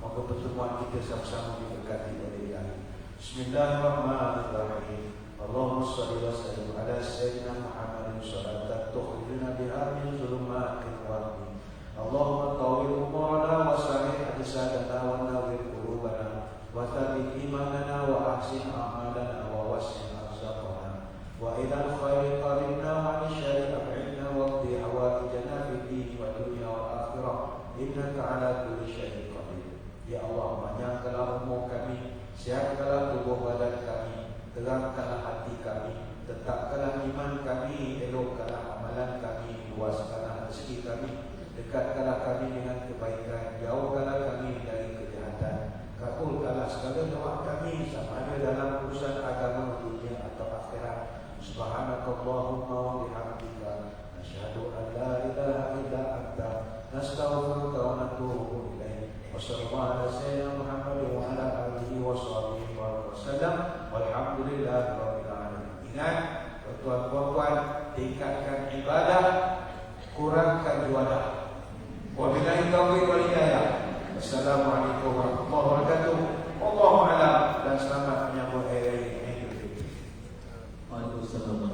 Moga pertemuan kita sama-sama diberkati oleh Ilahi. Bismillahirrahmanirrahim. Allahumma salli wa sallim ala sayyidina Muhammadin salatan tukhrijuna biha min zulumatil wahmi. Allahumma tawil umurana wa sahih ajsadana wa nawwir qulubana wa thabbit imanana wa ahsin a'malana wa wasi' arzaqana wa ilal khairi qaribna wa min syarri ab'idna wa qdi hawaijana fid din wa dunya wal akhirah innaka ala kulli syai'in qadir. Ya Allah, panjangkanlah umur kami, siapkanlah tubuh badan kami, terangkanlah hati kami, tetapkanlah iman kami, elokkanlah amalan kami, luaskanlah rezeki kami, dekatkanlah kami dengan kebaikan, jauhkanlah kami dari kejahatan. Kabulkanlah segala doa kami sama ada dalam urusan agama dunia atau akhirat. Subhanakallahumma wa bihamdika nasyhadu an la ilaha illa anta nastaghfiruka wa natubu ilaik. Wassallallahu ala sayyidina Muhammad wa ala alihi wa sahbihi wa sallam. Walhamdulillahi rabbil alamin. Ingat, tuan-tuan, tingkatkan ibadah, kurangkan jualan. Wabillahi taufiq wal hidayah. Assalamualaikum warahmatullahi wabarakatuh. Wallahu a'lam dan selamat menyambut hari raya Idul Fitri. Waalaikumsalam.